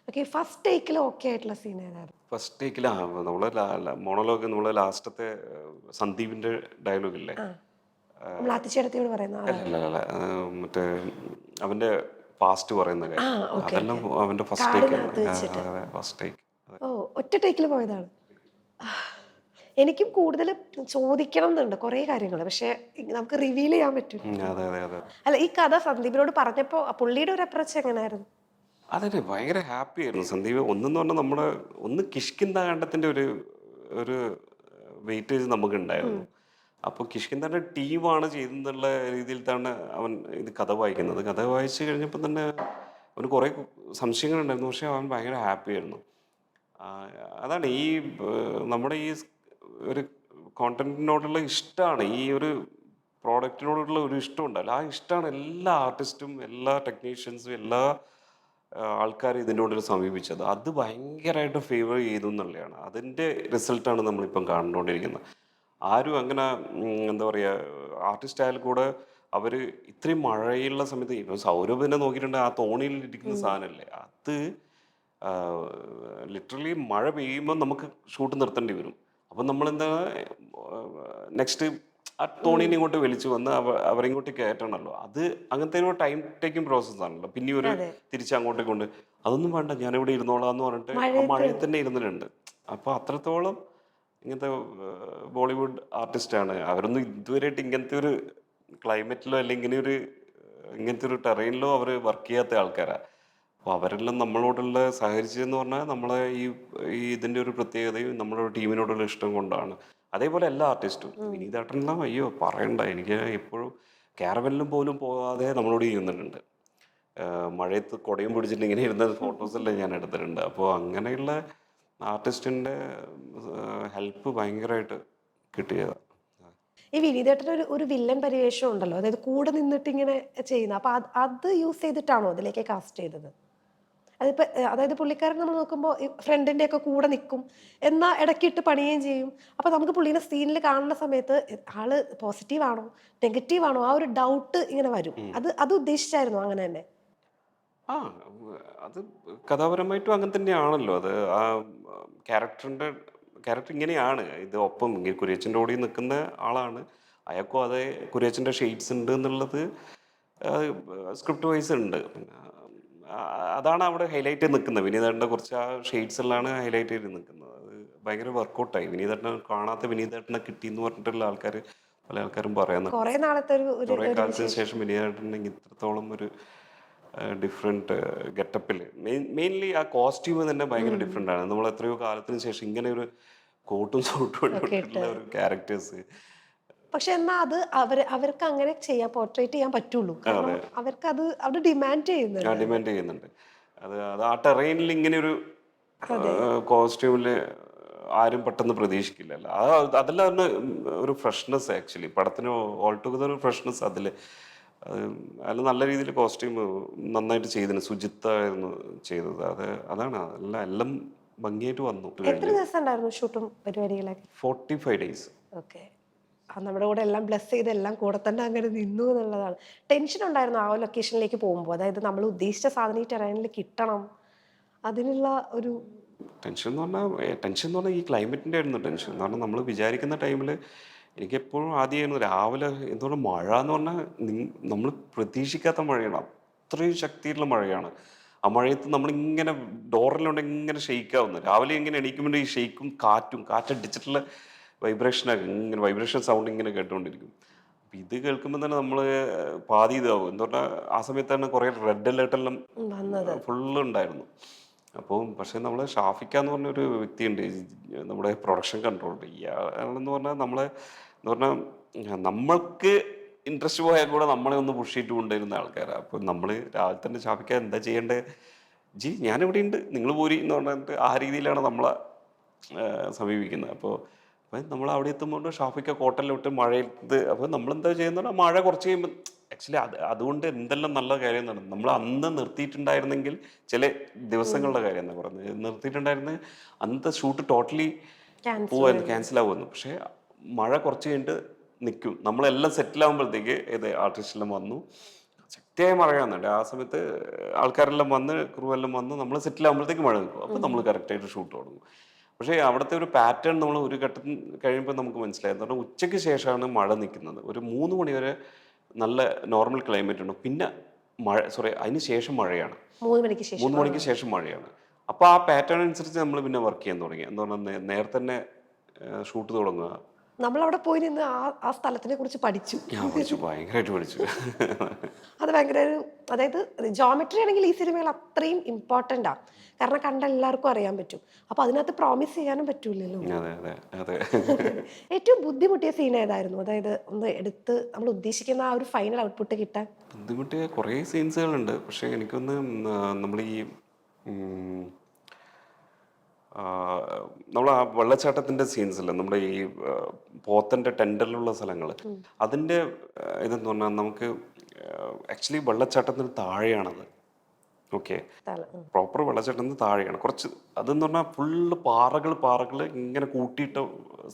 ഓക്കെ, ഫസ്റ്റ് ടേക്കിൽ ഓക്കെ ആയിട്ടുള്ള സീൻ ഏതായിരുന്നു? ഫസ്റ്റ് ടേക്കിൽ നമ്മൾ മോണോലോഗ് നമ്മൾ ലാസ്റ്റത്തെ സന്ദീപിൻ്റെ ഡയലോഗ് ഇല്ലേ? ആ, നമ്മൾ ആത്തിച്ചേടത്തിയോട് പറയുന്ന അല്ല അതാണ്. അല്ല അല്ല മറ്റേ അവൻ്റെ പാസ്റ്റ് പറയുന്ന ആ, കാര്യം ഓക്കെ അതെല്ലാം ഓക്കെ. അവൻ്റെ ഫസ്റ്റ് ടേക്കാണ്. കാടിനകത്ത് വെച്ചിട്ട്. First take. ഓ, ഒറ്റ ടേക്കിൽ പോയതാണ്. എനിക്കും കൂടുതൽ ചോദിക്കണം എന്നുണ്ട് കുറേ കാര്യങ്ങൾ, പക്ഷെ നമുക്ക് റിവീൽ ചെയ്യാൻ പറ്റും. അതെ അതെ അതെ അല്ല, ഈ കഥ സന്ദീപിനോട് പറഞ്ഞപ്പോൾ പുള്ളിയുടെ ഒരു അപ്രോച്ച് എങ്ങനെയായിരുന്നു? അതെ ഭയങ്കര ഹാപ്പി ആയിരുന്നു സന്ദീപ്. ഒന്നെന്ന് പറഞ്ഞാൽ നമ്മുടെ ഒന്ന് കിഷ്കിന്താണ്ടത്തിൻ്റെ ഒരു ഒരു വെയിറ്റേജ് നമുക്കുണ്ടായിരുന്നു. അപ്പോൾ കിഷ്കിന്താൻ്റെ ടീമാണ് ചെയ്തെന്നുള്ള രീതിയിൽ തന്നെ അവൻ ഇത് കഥ വായിക്കുന്നത്. കഥ വായിച്ച് കഴിഞ്ഞപ്പോൾ തന്നെ അവന് കുറേ സംശയങ്ങളുണ്ടായിരുന്നു, പക്ഷേ അവൻ ഭയങ്കര ഹാപ്പി ആയിരുന്നു. ആ, അതാണ് ഈ നമ്മുടെ ഈ ഒരു കോണ്ടന്റിനോടുള്ള ഇഷ്ടമാണ്, ഈ ഒരു പ്രോഡക്റ്റിനോടുള്ള ഒരു ഇഷ്ടം ഉണ്ടല്ലോ, ആ ഇഷ്ടമാണ് എല്ലാ ആർട്ടിസ്റ്റും എല്ലാ ടെക്നീഷ്യൻസും എല്ലാ ആൾക്കാരും ഇതിനോട് സമീപിച്ചത്. അത് ഭയങ്കരമായിട്ട് ഫേവർ ചെയ്തു എന്നുള്ളതാണ്. അതിൻ്റെ റിസൾട്ടാണ് നമ്മളിപ്പം കണ്ടുകൊണ്ടിരിക്കുന്നത്. ആരും അങ്ങനെ എന്താ പറയുക, ആർട്ടിസ്റ്റ് ആയാലും കൂടെ അവർ ഇത്രയും മഴയുള്ള സമയത്ത് ഇപ്പം സൗരഭിനെ നോക്കിയിട്ടുണ്ടെങ്കിൽ ആ തോണിയിൽ ഇരിക്കുന്ന സാധനമല്ലേ അത്, ലിറ്ററലി മഴ പെയ്യുമ്പോൾ നമുക്ക് ഷൂട്ട് നിർത്തേണ്ടി വരും. അപ്പം നമ്മളെന്താ നെക്സ്റ്റ് ആ തോണീനെ ഇങ്ങോട്ട് വലിച്ചു വന്ന് അവരിങ്ങോട്ട് കയറ്റണമല്ലോ. അത് അങ്ങനത്തെ ഒരു ടൈം ടേക്കിംഗ് പ്രോസസ് ആണല്ലോ. പിന്നെ ഒരു അതെ, തിരിച്ച് അങ്ങോട്ടേക്ക് കൊണ്ട് അതൊന്നും വേണ്ട, ഞാനിവിടെ ഇരുന്നോളാം എന്ന് പറഞ്ഞിട്ട് ആ മഴയത്ത്. മഴയിൽ തന്നെ ഇരുന്നിട്ടുണ്ട്. അപ്പോൾ അത്രത്തോളം ഇങ്ങനത്തെ ബോളിവുഡ് ആർട്ടിസ്റ്റാണ് അവരൊന്നും ഇതുവരെയായിട്ട് ഇങ്ങനത്തെ ഒരു ക്ലൈമറ്റിലോ അല്ലെങ്കിൽ ഇങ്ങനത്തെ ഒരു ടെറൈനിലോ അവർ വർക്ക് ചെയ്യാത്ത ആൾക്കാരാണ്. അപ്പോൾ അവരെല്ലാം നമ്മളോടുള്ള സഹകരിച്ചതെന്ന് പറഞ്ഞാൽ നമ്മളെ ഈ ഇതിൻ്റെ ഒരു പ്രത്യേകതയും നമ്മുടെ ടീമിനോടുള്ള ഇഷ്ടം കൊണ്ടാണ്. അതേപോലെ എല്ലാ ആർട്ടിസ്റ്റും വിനീതേട്ടനെല്ലാം അയ്യോ പറയണ്ട, എനിക്ക് എപ്പോഴും ക്യാരവനിലും പോലും പോകാതെ നമ്മളോട് ചെയ്യുന്നുണ്ട്. മഴയത്ത് കുടയും പിടിച്ചിട്ട് ഇങ്ങനെ ഇരുന്ന ഫോട്ടോസെല്ലാം ഞാൻ എടുത്തിട്ടുണ്ട്. അപ്പോൾ അങ്ങനെയുള്ള ആർട്ടിസ്റ്റിൻ്റെ ഹെൽപ്പ് ഭയങ്കരമായിട്ട് കിട്ടിയതാണ്. ഈ വിനീതേട്ടന് ഒരു വില്ലൻ പരിവേഷം ഉണ്ടല്ലോ, അതായത് കൂടെ നിന്നിട്ട് ഇങ്ങനെ ചെയ്യുന്ന, അപ്പൊ അത് യൂസ് ചെയ്തിട്ടാണോ അതിലേക്ക് കാസ്റ്റ് ചെയ്തത്? അതിപ്പോ അതായത് പുള്ളിക്കാരൻ നമ്മൾ നോക്കുമ്പോൾ ഫ്രണ്ടിന്റെ ഒക്കെ കൂടെ നിൽക്കും, എന്നാ ഇടയ്ക്കിട്ട് പണിയുകയും ചെയ്യും. അപ്പൊ നമുക്ക് പുള്ളീനെ സീനിൽ കാണുന്ന സമയത്ത് ആള് പോസിറ്റീവ് ആണോ നെഗറ്റീവ് ആണോ ആ ഒരു ഡൗട്ട് ഇങ്ങനെ വരും. അത് ഉദ്ദേശിച്ചായിരുന്നു അങ്ങനെ തന്നെ? ആ അത് കഥാപരമായിട്ടും അങ്ങനെ തന്നെയാണല്ലോ. അത് ആ ക്യാരക്ടർ ഇങ്ങനെയാണ്. ഇത് ഒപ്പം കുര്യച്ചൻ്റെ ഓടി നിൽക്കുന്ന ആളാണ്. അയാൾക്കും അതേ കുര്യച്ചൻ്റെ ഷെയ്ഡ്സ് ഉണ്ട് എന്നുള്ളത് സ്ക്രിപ്റ്റ് വൈസ് ഉണ്ട്. പിന്നെ അതാണ് അവിടെ ഹൈലൈറ്റ് ചെയ്ത് നിൽക്കുന്നത്. വിനീതേട്ടൻ്റെ കുറച്ച് ആ ഷെയ്ഡ്സ് എല്ലാം ഹൈലൈറ്റ് ചെയ്ത് നിൽക്കുന്നത്. അത് ഭയങ്കര വർക്കൗട്ടായി. വിനീതേട്ടനെ കാണാത്ത വിനീതേട്ടനെ കിട്ടിയെന്ന് പറഞ്ഞിട്ടുള്ള പല ആൾക്കാരും പറയുന്നുണ്ട്. കുറെ നാളത്തെ ഒരു ഒരു കുറേ ഒരു കാലത്തിന് വിശേഷം. ശേഷം വിനീതേട്ടൻ ഇത്രത്തോളം ഒരു ഡിഫറെൻറ്റ് ഗെറ്റപ്പിൽ മെയിൻലി ആ കോസ്റ്റ്യൂം തന്നെ ഭയങ്കര ഡിഫറെൻ്റ് ആണ്. നമ്മൾ എത്രയോ കാലത്തിന് ശേഷം ഇങ്ങനെ ഒരു കോട്ടും സൂട്ടും ഒക്കെ ഇട്ട്. ഇട്ടിട്ടുള്ള ഒരു ക്യാരക്ടേഴ്സ്. പക്ഷെ എന്നാ അത് അവർക്ക് അങ്ങനെ ചെയ്യാൻ പോർട്രേറ്റ് ചെയ്യാൻ പറ്റുള്ളൂ, കാരണം അതെ, അവർക്ക് അത് ഡിമാൻഡ് ആ ചെയ്യുന്നുണ്ട്. ഡിമാൻഡ് ചെയ്യുന്നുണ്ട്. അത് ആ ടെറൈനിൽ ഇങ്ങനെ ഒരു അതെ, കോസ്റ്റ്യൂമിൽ ആരും പെട്ടെന്ന് പ്രതീക്ഷിക്കില്ലല്ലോ. അതെല്ലാം ഒന്ന് ഒരു ഫ്രഷ്നെസ് ആക്ച്വലി പടത്തിന് ഓൾ ടുഗദർ ഒരു ഫ്രഷ്നെസ് അതിൽ. അതിൽ നല്ല രീതിയിൽ കോസ്റ്റ്യൂം നന്നായിട്ട് ചെയ്തിന്. സുജിത്തായിരുന്നു ചെയ്തത്. അതാണ് എല്ലാം ഭംഗിയായിട്ട് വന്നു എത്ര കഴിഞ്ഞ്. ദിവസം ഉണ്ടായിരുന്നു ഷൂട്ടും പരിപാടികളൊക്കെ? 45 ഡേയ്സ്. ഓക്കെ. നമ്മുടെ കൂടെ എല്ലാം ബ്ലെസ് ചെയ്ത് എല്ലാം കൂടെ തന്നെ അങ്ങനെ നിന്നു എന്നുള്ളതാണ്. ടെൻഷൻ ഉണ്ടായിരുന്നു ആ ലൊക്കേഷനിലേക്ക് പോകുമ്പോൾ, അതായത് നമ്മൾ ഉദ്ദേശിച്ച സാധനം ഈ ടെറൈനിൽ കിട്ടണം, അതിനുള്ള ഒരു. ടെൻഷൻ എന്ന് പറഞ്ഞാൽ ഈ ക്ലൈമറ്റിൻ്റെ ആയിരുന്നു ടെൻഷൻ. എന്ന് പറഞ്ഞാൽ നമ്മൾ വിചാരിക്കുന്ന ടൈമിൽ എനിക്കെപ്പോഴും ആദ്യമായിരുന്നു രാവിലെ എന്തുകൊണ്ട് മഴ എന്ന് പറഞ്ഞാൽ നമ്മൾ പ്രതീക്ഷിക്കാത്ത മഴയാണ്. അത്രയും ശക്തിയുള്ള മഴയാണ്. ആ മഴയത്ത് നമ്മളിങ്ങനെ ഡോറിലുണ്ട് ഇങ്ങനെ ഷെയ്ക്കാവുന്നത്. രാവിലെ ഇങ്ങനെ എണീക്കുമ്പോൾ ഈ ഷെയ്ക്കും കാറ്റടിച്ചിട്ടുള്ള ഇങ്ങനെ വൈബ്രേഷൻ സൗണ്ട് ഇങ്ങനെ കേട്ടുകൊണ്ടിരിക്കും. അപ്പം ഇത് കേൾക്കുമ്പോൾ തന്നെ നമ്മൾ പാതി ഇതാവും. എന്ന് പറഞ്ഞാൽ ആ സമയത്ത് തന്നെ കുറേ റെഡ് അലേർട്ടെല്ലാം വന്നത്. ഫുള്ള് ഉണ്ടായിരുന്നു. അപ്പോൾ പക്ഷേ നമ്മൾ ഷാഫിക്ക എന്ന് പറഞ്ഞൊരു വ്യക്തിയുണ്ട് നമ്മുടെ പ്രൊഡക്ഷൻ കൺട്രോളർ. ഇയാളെന്ന് പറഞ്ഞാൽ എന്ന് പറഞ്ഞാൽ നമ്മൾക്ക് ഇൻട്രസ്റ്റ് പോയാൽ കൂടെ നമ്മളെ ഒന്ന് പുഷ് ചെയ്തിട്ട് കൊണ്ടുവരുന്ന ആൾക്കാരാണ്. അപ്പോൾ നമ്മൾ രാവിലെ തന്നെ ഷാഫിക്ക എന്താ ചെയ്യേണ്ടത്, ഞാനിവിടെ ഉണ്ട് നിങ്ങൾ പോരി എന്ന് പറഞ്ഞിട്ട് ആ രീതിയിലാണ് നമ്മളെ സമീപിക്കുന്നത്. അപ്പോൾ അപ്പം നമ്മൾ അവിടെ എത്തുമ്പോൾ ഷാഫിക്ക കോട്ടലിലോട്ട് മഴയത്ത് അപ്പോൾ നമ്മളെന്താ ചെയ്യുന്നത് മഴ കുറച്ച് കഴിയുമ്പോൾ ആക്ച്വലി അതുകൊണ്ട് എന്തെല്ലാം നല്ല കാര്യം നടന്നു നമ്മൾ അന്ന് നിർത്തിയിട്ടുണ്ടായിരുന്നെങ്കിൽ ചില ദിവസങ്ങളുടെ കാര്യം എന്നാ പറഞ്ഞത് നിർത്തിയിട്ടുണ്ടായിരുന്നെങ്കിൽ അന്നത്തെ ഷൂട്ട് ടോട്ടലി ക്യാൻസൽ. പോവായിരുന്നു ക്യാൻസൽ ആവുമായിരുന്നു പക്ഷേ മഴ കുറച്ച് കഴിഞ്ഞിട്ട് നിൽക്കും നമ്മളെല്ലാം സെറ്റിൽ ആകുമ്പോഴത്തേക്ക് ഇത് ആർട്ടിസ്റ്റെല്ലാം വന്നു ശക്തിയായ മഴയാണെന്നുണ്ട് ആ സമയത്ത് ആൾക്കാരെല്ലാം വന്ന് ക്രൂ എല്ലാം വന്ന് നമ്മൾ സെറ്റിൽ ആകുമ്പോഴത്തേക്ക് മഴ നിൽക്കും അപ്പോൾ നമ്മൾ കറക്റ്റായിട്ട് ഷൂട്ട് തുടങ്ങും പക്ഷേ അവിടുത്തെ ഒരു പാറ്റേൺ നമ്മൾ ഒരു ഘട്ടത്തിൽ കഴിയുമ്പോൾ നമുക്ക് മനസ്സിലായി എന്ന് പറഞ്ഞാൽ ഉച്ചയ്ക്ക് ശേഷമാണ് മഴ നിൽക്കുന്നത് ഒരു 3 മണി വരെ നല്ല നോർമൽ ക്ലൈമറ്റ് ഉണ്ട് പിന്നെ മഴ സോറി അതിന് ശേഷം മഴയാണ് 3 മണിക്ക് ശേഷം. 3 മണിക്ക് ശേഷം മഴയാണ് അപ്പോൾ ആ പാറ്റേൺ അനുസരിച്ച് നമ്മൾ പിന്നെ വർക്ക് ചെയ്യാൻ തുടങ്ങി എന്ന് പറഞ്ഞാൽ നേരത്തെ തന്നെ ഷൂട്ട് തുടങ്ങുക നമ്മളവിടെ പോയി നിന്ന് ആ സ്ഥലത്തിനെ കുറിച്ച് പഠിച്ചു. ഞാൻ പഠിച്ചു ഭയങ്കരമായിട്ട് പഠിച്ചു അത് ഭയങ്കര ഒരു അതായത് ജോമെട്രി ആണെങ്കിൽ ഈ സിനിമയിൽ അത്രയും ഇമ്പോർട്ടൻ്റ് ആണ്. കാരണം കണ്ട എല്ലാവർക്കും അറിയാൻ പറ്റും. അപ്പൊ അതിനകത്ത് പ്രോമിസ് ചെയ്യാനും പറ്റൂലല്ലോ. അതെ അതെ അതെ ഏറ്റവും ബുദ്ധിമുട്ടിയ സീൻ ഏതായിരുന്നു? അതായത് ഒന്ന് എടുത്ത് നമ്മൾ ഉദ്ദേശിക്കുന്ന ആ ഒരു ഫൈനൽ ഔട്ട്പുട്ട് കിട്ടാൻ. ബുദ്ധിമുട്ടിയ കുറേ സീൻസുകളുണ്ട് പക്ഷേ എനിക്കൊന്ന് നമ്മൾ ഈ നമ്മൾ ആ വെള്ളച്ചാട്ടത്തിൻ്റെ സീൻസില്ല നമ്മുടെ ഈ പോത്തൻ്റെ ടെൻഡറിലുള്ള സ്ഥലങ്ങൾ അതിൻ്റെ ഇതെന്ന് പറഞ്ഞാൽ നമുക്ക് ആക്ച്വലി വെള്ളച്ചാട്ടത്തിന് താഴെയാണത് ഓക്കെ പ്രോപ്പർ വെള്ളച്ചാട്ടത്തിന് താഴെയാണ് കുറച്ച് അതെന്ന് പറഞ്ഞാൽ ഫുള്ള് പാറകൾ ഇങ്ങനെ കൂട്ടിയിട്ട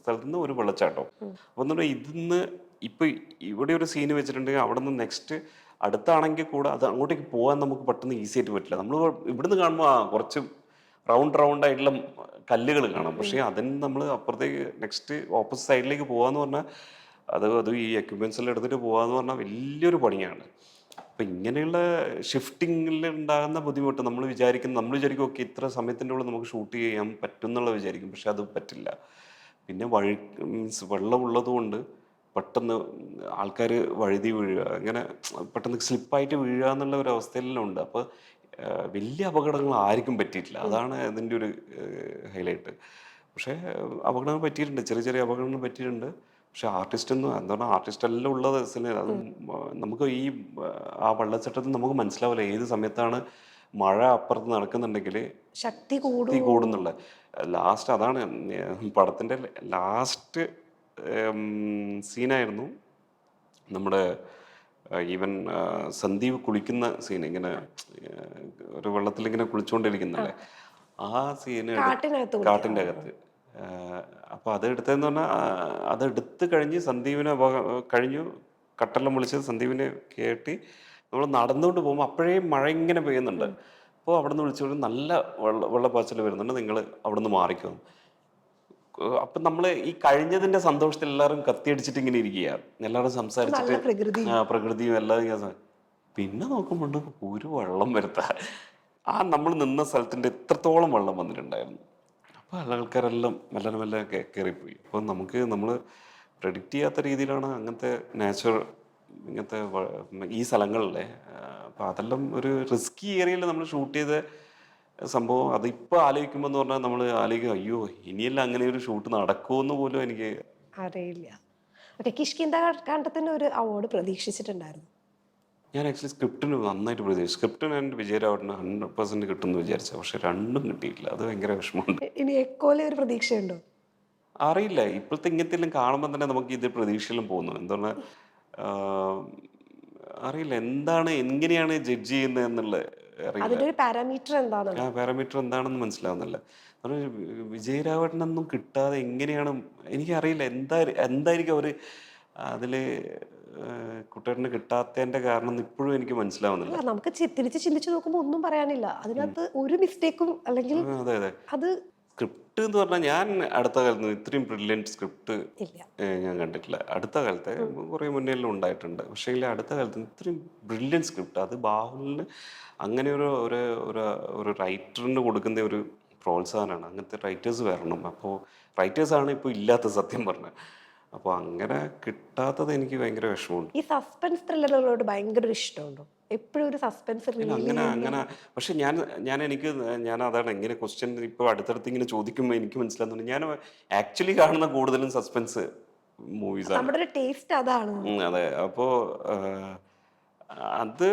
സ്ഥലത്ത് നിന്ന് ഒരു വെള്ളച്ചാട്ടം അപ്പം എന്ന് പറഞ്ഞാൽ ഇതിന്ന് ഇപ്പം ഇവിടെ ഒരു സീന് വെച്ചിട്ടുണ്ടെങ്കിൽ അവിടെ നിന്ന് നെക്സ്റ്റ് അടുത്താണെങ്കിൽ കൂടെ അത് അങ്ങോട്ടേക്ക് പോകാൻ നമുക്ക് പെട്ടെന്ന് ഈസി ആയിട്ട് പറ്റില്ല നമ്മൾ ഇവിടുന്ന് കാണുമ്പോൾ കുറച്ച് റൗണ്ട് ആയിട്ടുള്ള കല്ലുകൾ കാണാം പക്ഷേ അതിന് നമ്മൾ അപ്പുറത്തേക്ക് നെക്സ്റ്റ് ഓപ്പോസിറ്റ് സൈഡിലേക്ക് പോകാന്ന് പറഞ്ഞാൽ അത് ഈ എക്യുപ്മെൻറ്റ്സ് എല്ലാം എടുത്തിട്ട് പോകാന്ന് പറഞ്ഞാൽ വലിയൊരു പണിയാണ് അപ്പം ഇങ്ങനെയുള്ള ഷിഫ്റ്റിങ്ങിൽ ഉണ്ടാകുന്ന ബുദ്ധിമുട്ട് നമ്മൾ വിചാരിക്കും ഓക്കെ ഇത്ര സമയത്തിൻ്റെ ഉള്ളിൽ നമുക്ക് ഷൂട്ട് ചെയ്യാൻ പറ്റും എന്നുള്ളത് വിചാരിക്കും പക്ഷെ അത് പറ്റില്ല പിന്നെ മീൻസ് വെള്ളമുള്ളത് കൊണ്ട് പെട്ടെന്ന് ആൾക്കാർ വഴുതി വീഴുക അങ്ങനെ പെട്ടെന്ന് സ്ലിപ്പായിട്ട് വീഴുക എന്നുള്ള ഒരു അവസ്ഥയിലെല്ലാം ഉണ്ട് അപ്പോൾ വലിയ അപകടങ്ങൾ ആർക്കും പറ്റിയിട്ടില്ല അതാണ് അതിൻ്റെ ഒരു ഹൈലൈറ്റ് പക്ഷേ അപകടങ്ങൾ പറ്റിയിട്ടുണ്ട് ചെറിയ അപകടങ്ങൾ പറ്റിയിട്ടുണ്ട് പക്ഷെ ആർട്ടിസ്റ്റ് ഒന്നും എന്താ പറഞ്ഞാൽ ആർട്ടിസ്റ്റ് എല്ലാം ഉള്ളത് അത് നമുക്ക് ഈ ആ വെള്ളച്ചാട്ടത്തിൽ നമുക്ക് മനസ്സിലാവില്ല ഏത് സമയത്താണ് മഴ അപ്പുറത്ത് നടക്കുന്നുണ്ടെങ്കിൽ ശക്തി കൂടുന്നുള്ള ലാസ്റ്റ് അതാണ് പടത്തിൻ്റെ ലാസ്റ്റ് സീനായിരുന്നു നമ്മുടെ ഈവൻ സന്ദീപ് കുളിക്കുന്ന സീൻ ഇങ്ങനെ ഒരു വെള്ളത്തിൽ ഇങ്ങനെ കുളിച്ചുകൊണ്ടിരിക്കുന്നല്ലേ ആ സീന് കാട്ടിൻ്റെ അകത്ത് അപ്പോൾ അത് എടുത്തതെന്ന് പറഞ്ഞാൽ അതെടുത്ത് കഴിഞ്ഞ് സന്ദീപിനെ കഴിഞ്ഞു കട്ടെല്ലാം വിളിച്ചത് സന്ദീപിനെ കേട്ടി നമ്മൾ നടന്നുകൊണ്ട് പോകുമ്പോൾ അപ്പോഴേ മഴ ഇങ്ങനെ പെയ്യുന്നുണ്ട് അപ്പോൾ അവിടെ നിന്ന് വിളിച്ചുകൊണ്ട് നല്ല വെള്ളപ്പാച്ചൽ വരുന്നുണ്ട് നിങ്ങൾ അവിടെ നിന്ന് മാറിക്കും അപ്പം നമ്മൾ ഈ കഴിഞ്ഞതിൻ്റെ സന്തോഷത്തിൽ എല്ലാവരും കത്തിയടിച്ചിട്ട് ഇങ്ങനെ ഇരിക്കുക എല്ലാവരും സംസാരിച്ചിട്ട് പ്രകൃതിയും എല്ലാം പിന്നെ നോക്കുമ്പോൾ ഒരു വെള്ളം വരുത്താ ആ നമ്മൾ നിന്ന സ്ഥലത്തിൻ്റെ എത്രത്തോളം വെള്ളം വന്നിട്ടുണ്ടായിരുന്നു അപ്പോൾ ആൾക്കാരെല്ലാം മെല്ലെ കയറിപ്പോയി അപ്പോൾ നമ്മൾ പ്രെഡിക്റ്റ് ചെയ്യാത്ത രീതിയിലാണ് അങ്ങനത്തെ നാച്ചുറൽ ഇങ്ങനത്തെ ഈ സ്ഥലങ്ങളിലെ അപ്പോൾ അതെല്ലാം ഒരു റിസ്കി ഏരിയയിൽ നമ്മൾ ഷൂട്ട് ചെയ്ത സംഭവം അതിപ്പോൾ ആലോചിക്കുമ്പോൾ എന്ന് പറഞ്ഞാൽ നമ്മൾ ആലോചിക്കും അയ്യോ ഇനിയെല്ലാം അങ്ങനെ ഒരു ഷൂട്ട് നടക്കുമെന്ന് പോലും എനിക്ക് അറിയില്ല. കിഷ്കിന്ധാകണ്ഠത്തിന് ഒരു അവാർഡ് പ്രതീക്ഷിച്ചിട്ടുണ്ടായിരുന്നു. ഞാൻ ആക്ച്വലി സ്ക്രിപ്റ്റിന് നന്നായിട്ട് പ്രതീക്ഷിച്ചു സ്ക്രിപ്റ്റിന് എൻ്റെ വിജയരാവട്ടിന് 100% കിട്ടുമെന്ന് വിചാരിച്ചു പക്ഷെ രണ്ടും കിട്ടിയിട്ടില്ല അത് ഭയങ്കര വിഷമമുണ്ട്. ഇനി എക്കോലെ ഒരു പ്രതീക്ഷയുണ്ടോ അറിയില്ല ഇപ്പോഴത്തെ ഇങ്ങനത്തെ എല്ലാം കാണുമ്പോൾ തന്നെ നമുക്ക് ഇത് പ്രതീക്ഷയിലും പോകുന്നു എന്താ പറഞ്ഞാൽ അറിയില്ല എന്താണ് എങ്ങനെയാണ് ജഡ്ജ് ചെയ്യുന്നത് എന്നുള്ള അറിയില്ല പാരാമീറ്റർ എന്താണെന്ന് മനസ്സിലാവുന്നില്ല വിജയരാവട്ടനൊന്നും കിട്ടാതെ എങ്ങനെയാണ് എനിക്കറിയില്ല എന്തായിരിക്കും അവർ അതിൽ കുട്ടേട്ടന് കിട്ടാത്തതിന്റെ കാരണം ഇപ്പോഴും എനിക്ക് മനസ്സിലാവുന്നില്ല. നമുക്ക് തിരിച്ച് ചിന്തിച്ച് നോക്കുമ്പോൾ ഒന്നും പറയാനില്ല അതിനകത്ത് ഒരു മിസ്റ്റേക്കും അല്ലെങ്കിൽ അത് സ്ക്രിപ്റ്റ് എന്ന് പറഞ്ഞാൽ ഞാൻ അടുത്ത കാലത്ത് ഇത്രയും ബ്രില്യൻറ്റ് സ്ക്രിപ്റ്റ് ഞാൻ കണ്ടിട്ടില്ല. അടുത്ത കാലത്തെ കുറേ മുന്നേലും ഉണ്ടായിട്ടുണ്ട് പക്ഷേ അടുത്ത കാലത്ത് ഇത്രയും ബ്രില്യൻറ്റ് സ്ക്രിപ്റ്റ് അത് ബാഹുലിന് അങ്ങനെ ഒരു റൈറ്ററിന് കൊടുക്കുന്ന ഒരു പ്രോത്സാഹനമാണ്. അങ്ങനത്തെ റൈറ്റേഴ്സ് വരണം. അപ്പോൾ റൈറ്റേഴ്സാണ് ഇപ്പോൾ ഇല്ലാത്ത സത്യം പറഞ്ഞത്. അപ്പോൾ അങ്ങനെ കിട്ടാത്തത് എനിക്ക് ഭയങ്കര വിഷമമുണ്ട്. ഈ സസ്പെൻസ് ത്രില്ലറുകളോട് ഭയങ്കര ഇഷ്ടമുണ്ടോ? എപ്പോഴും ഒരു സസ്പെൻസ് അങ്ങനെ പക്ഷെ ഞാൻ അതാണ് എങ്ങനെ ക്വസ്റ്റ്യൻ ഇപ്പോൾ അടുത്തടുത്ത് ഇങ്ങനെ ചോദിക്കുമ്പോൾ എനിക്ക് മനസ്സിലാകുന്നുണ്ട്. ഞാൻ ആക്ച്വലി കാണുന്ന കൂടുതലും സസ്പെൻസ് മൂവീസാണ്. നമ്മുടെ ഒരു ടേസ്റ്റ് അതാണ്. അതെ. അപ്പോൾ അത്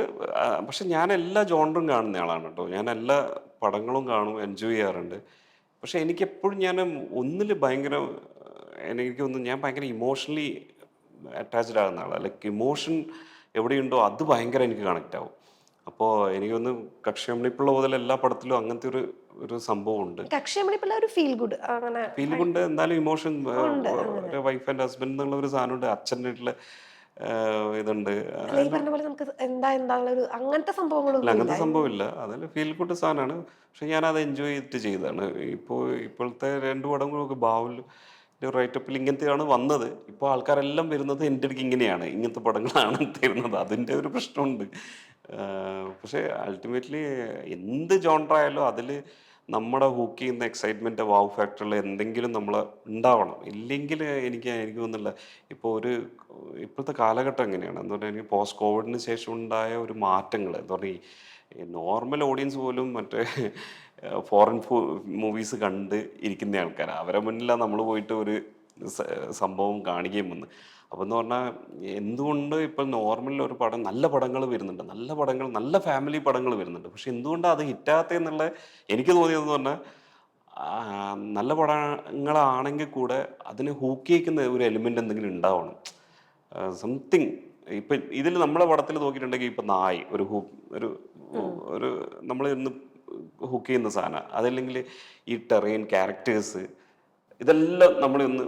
പക്ഷെ ഞാൻ എല്ലാ ജോണറും കാണുന്ന ആളാണ് കേട്ടോ. ഞാൻ എല്ലാ പടങ്ങളും കാണും, എൻജോയ് ചെയ്യാറുണ്ട്. പക്ഷെ എനിക്കെപ്പോഴും ഞാൻ ഒന്നിൽ ഭയങ്കര എനിക്ക് തോന്നുന്നു ഞാൻ ഭയങ്കര ഇമോഷണലി അറ്റാച്ച്ഡ് ആകുന്ന ആളാണ്. ലൈക്ക് ഇമോഷൻ എവിടെയുണ്ടോ അത് ഭയങ്കര എനിക്ക് കണക്റ്റ് ആവും. അപ്പോൾ എനിക്കൊന്ന് കക്ഷിയമ്മിണിപ്പിള്ള മുതൽ എല്ലാ പടത്തിലും അങ്ങനത്തെ ഒരു സംഭവമുണ്ട്. കക്ഷിയമണി പിള്ള ഒരു ഫീൽ ഗുഡ് അങ്ങനെ ഫീൽ കൊണ്ട് എന്തായാലും ഇമോഷൻ, ഉണ്ട് അങ്ങനെ. ഒരു വൈഫ് ആൻഡ് ഹസ്ബൻഡ് എന്നുള്ള ഒരു സാധനമുണ്ട്, അച്ഛൻ്റെ വീട്ടിലെ ഇതുണ്ട്. അല്ല ഈ പറഞ്ഞ പോലെ നമുക്ക് എന്താന്നുള്ള ഒരു അങ്ങനത്തെ അല്ല സംഭവങ്ങളൊന്നും ഇല്ല. അങ്ങനത്തെ സംഭവമില്ല, അതിൽ ഫീൽ ഗുഡ് സാധനമാണ്. പക്ഷെ ഞാനത് എൻജോയ് ചെയ്തിട്ട് ചെയ്തതാണ്. ഇപ്പോഴത്തെ രണ്ട് പടങ്ങളൊക്കെ ബാഹുൽ റൈറ്റപ്പിൽ ഇങ്ങനത്തെയാണ് വന്നത്. ഇപ്പോൾ ആൾക്കാരെല്ലാം വരുന്നത് എൻ്റെ അടുക്ക് ഇങ്ങനെയാണ്, ഇങ്ങനത്തെ പടങ്ങളാണ് തരുന്നത്. അതിൻ്റെ ഒരു പ്രശ്നമുണ്ട്. പക്ഷേ അൾട്ടിമേറ്റ്ലി എന്ത് ജോൺറായാലും അതിൽ നമ്മുടെ ഹൂക്ക് ചെയ്യുന്ന എക്സൈറ്റ്മെൻറ്റ്, വാവ് ഫാക്ടറിൽ എന്തെങ്കിലും നമ്മൾ ഉണ്ടാവണം. ഇല്ലെങ്കിൽ എനിക്ക് തോന്നുന്നില്ല. ഇപ്പോൾ ഇപ്പോഴത്തെ കാലഘട്ടം എങ്ങനെയാണ് എന്ന് പറഞ്ഞാൽ, എനിക്ക് പോസ്റ്റ് കോവിഡിന് ശേഷം ഉണ്ടായ ഒരു മാറ്റങ്ങൾ എന്ന് പറഞ്ഞാൽ ഈ നോർമൽ ഓഡിയൻസ് പോലും മറ്റേ ഫോറിൻ മൂവീസ് കണ്ട് ഇരിക്കുന്ന ആൾക്കാരാണ്. അവരെ മുന്നിലാണ് നമ്മൾ പോയിട്ട് ഒരു സംഭവം കാണിക്കുകയും വന്ന്. അപ്പോൾ എന്ന് പറഞ്ഞാൽ എന്തുകൊണ്ട് ഇപ്പം നോർമൽ ഒരു പടം, നല്ല പടങ്ങൾ വരുന്നുണ്ട്, നല്ല പടങ്ങൾ, നല്ല ഫാമിലി പടങ്ങൾ വരുന്നുണ്ട്. പക്ഷെ എന്തുകൊണ്ടാണ് അത് ഹിറ്റാത്തതെന്നുള്ള എനിക്ക് തോന്നിയതെന്ന് പറഞ്ഞാൽ, നല്ല പടങ്ങളാണെങ്കിൽ കൂടെ അതിനെ ഹൂക്ക് ചെയ്യിക്കുന്ന ഒരു എലിമെൻ്റ് എന്തെങ്കിലും ഉണ്ടാവണം, സംതിങ്. ഇപ്പം ഇതിൽ നമ്മളെ പടത്തിൽ നോക്കിയിട്ടുണ്ടെങ്കിൽ ഇപ്പം നായ് ഒരു ഒരു നമ്മൾ ഇന്ന് ഹുക്ക് ചെയ്യുന്ന സാധനം, അതല്ലെങ്കിൽ ഈ ടെറൈൻ ക്യാരക്ടേഴ്സ്, ഇതെല്ലാം നമ്മളൊന്ന്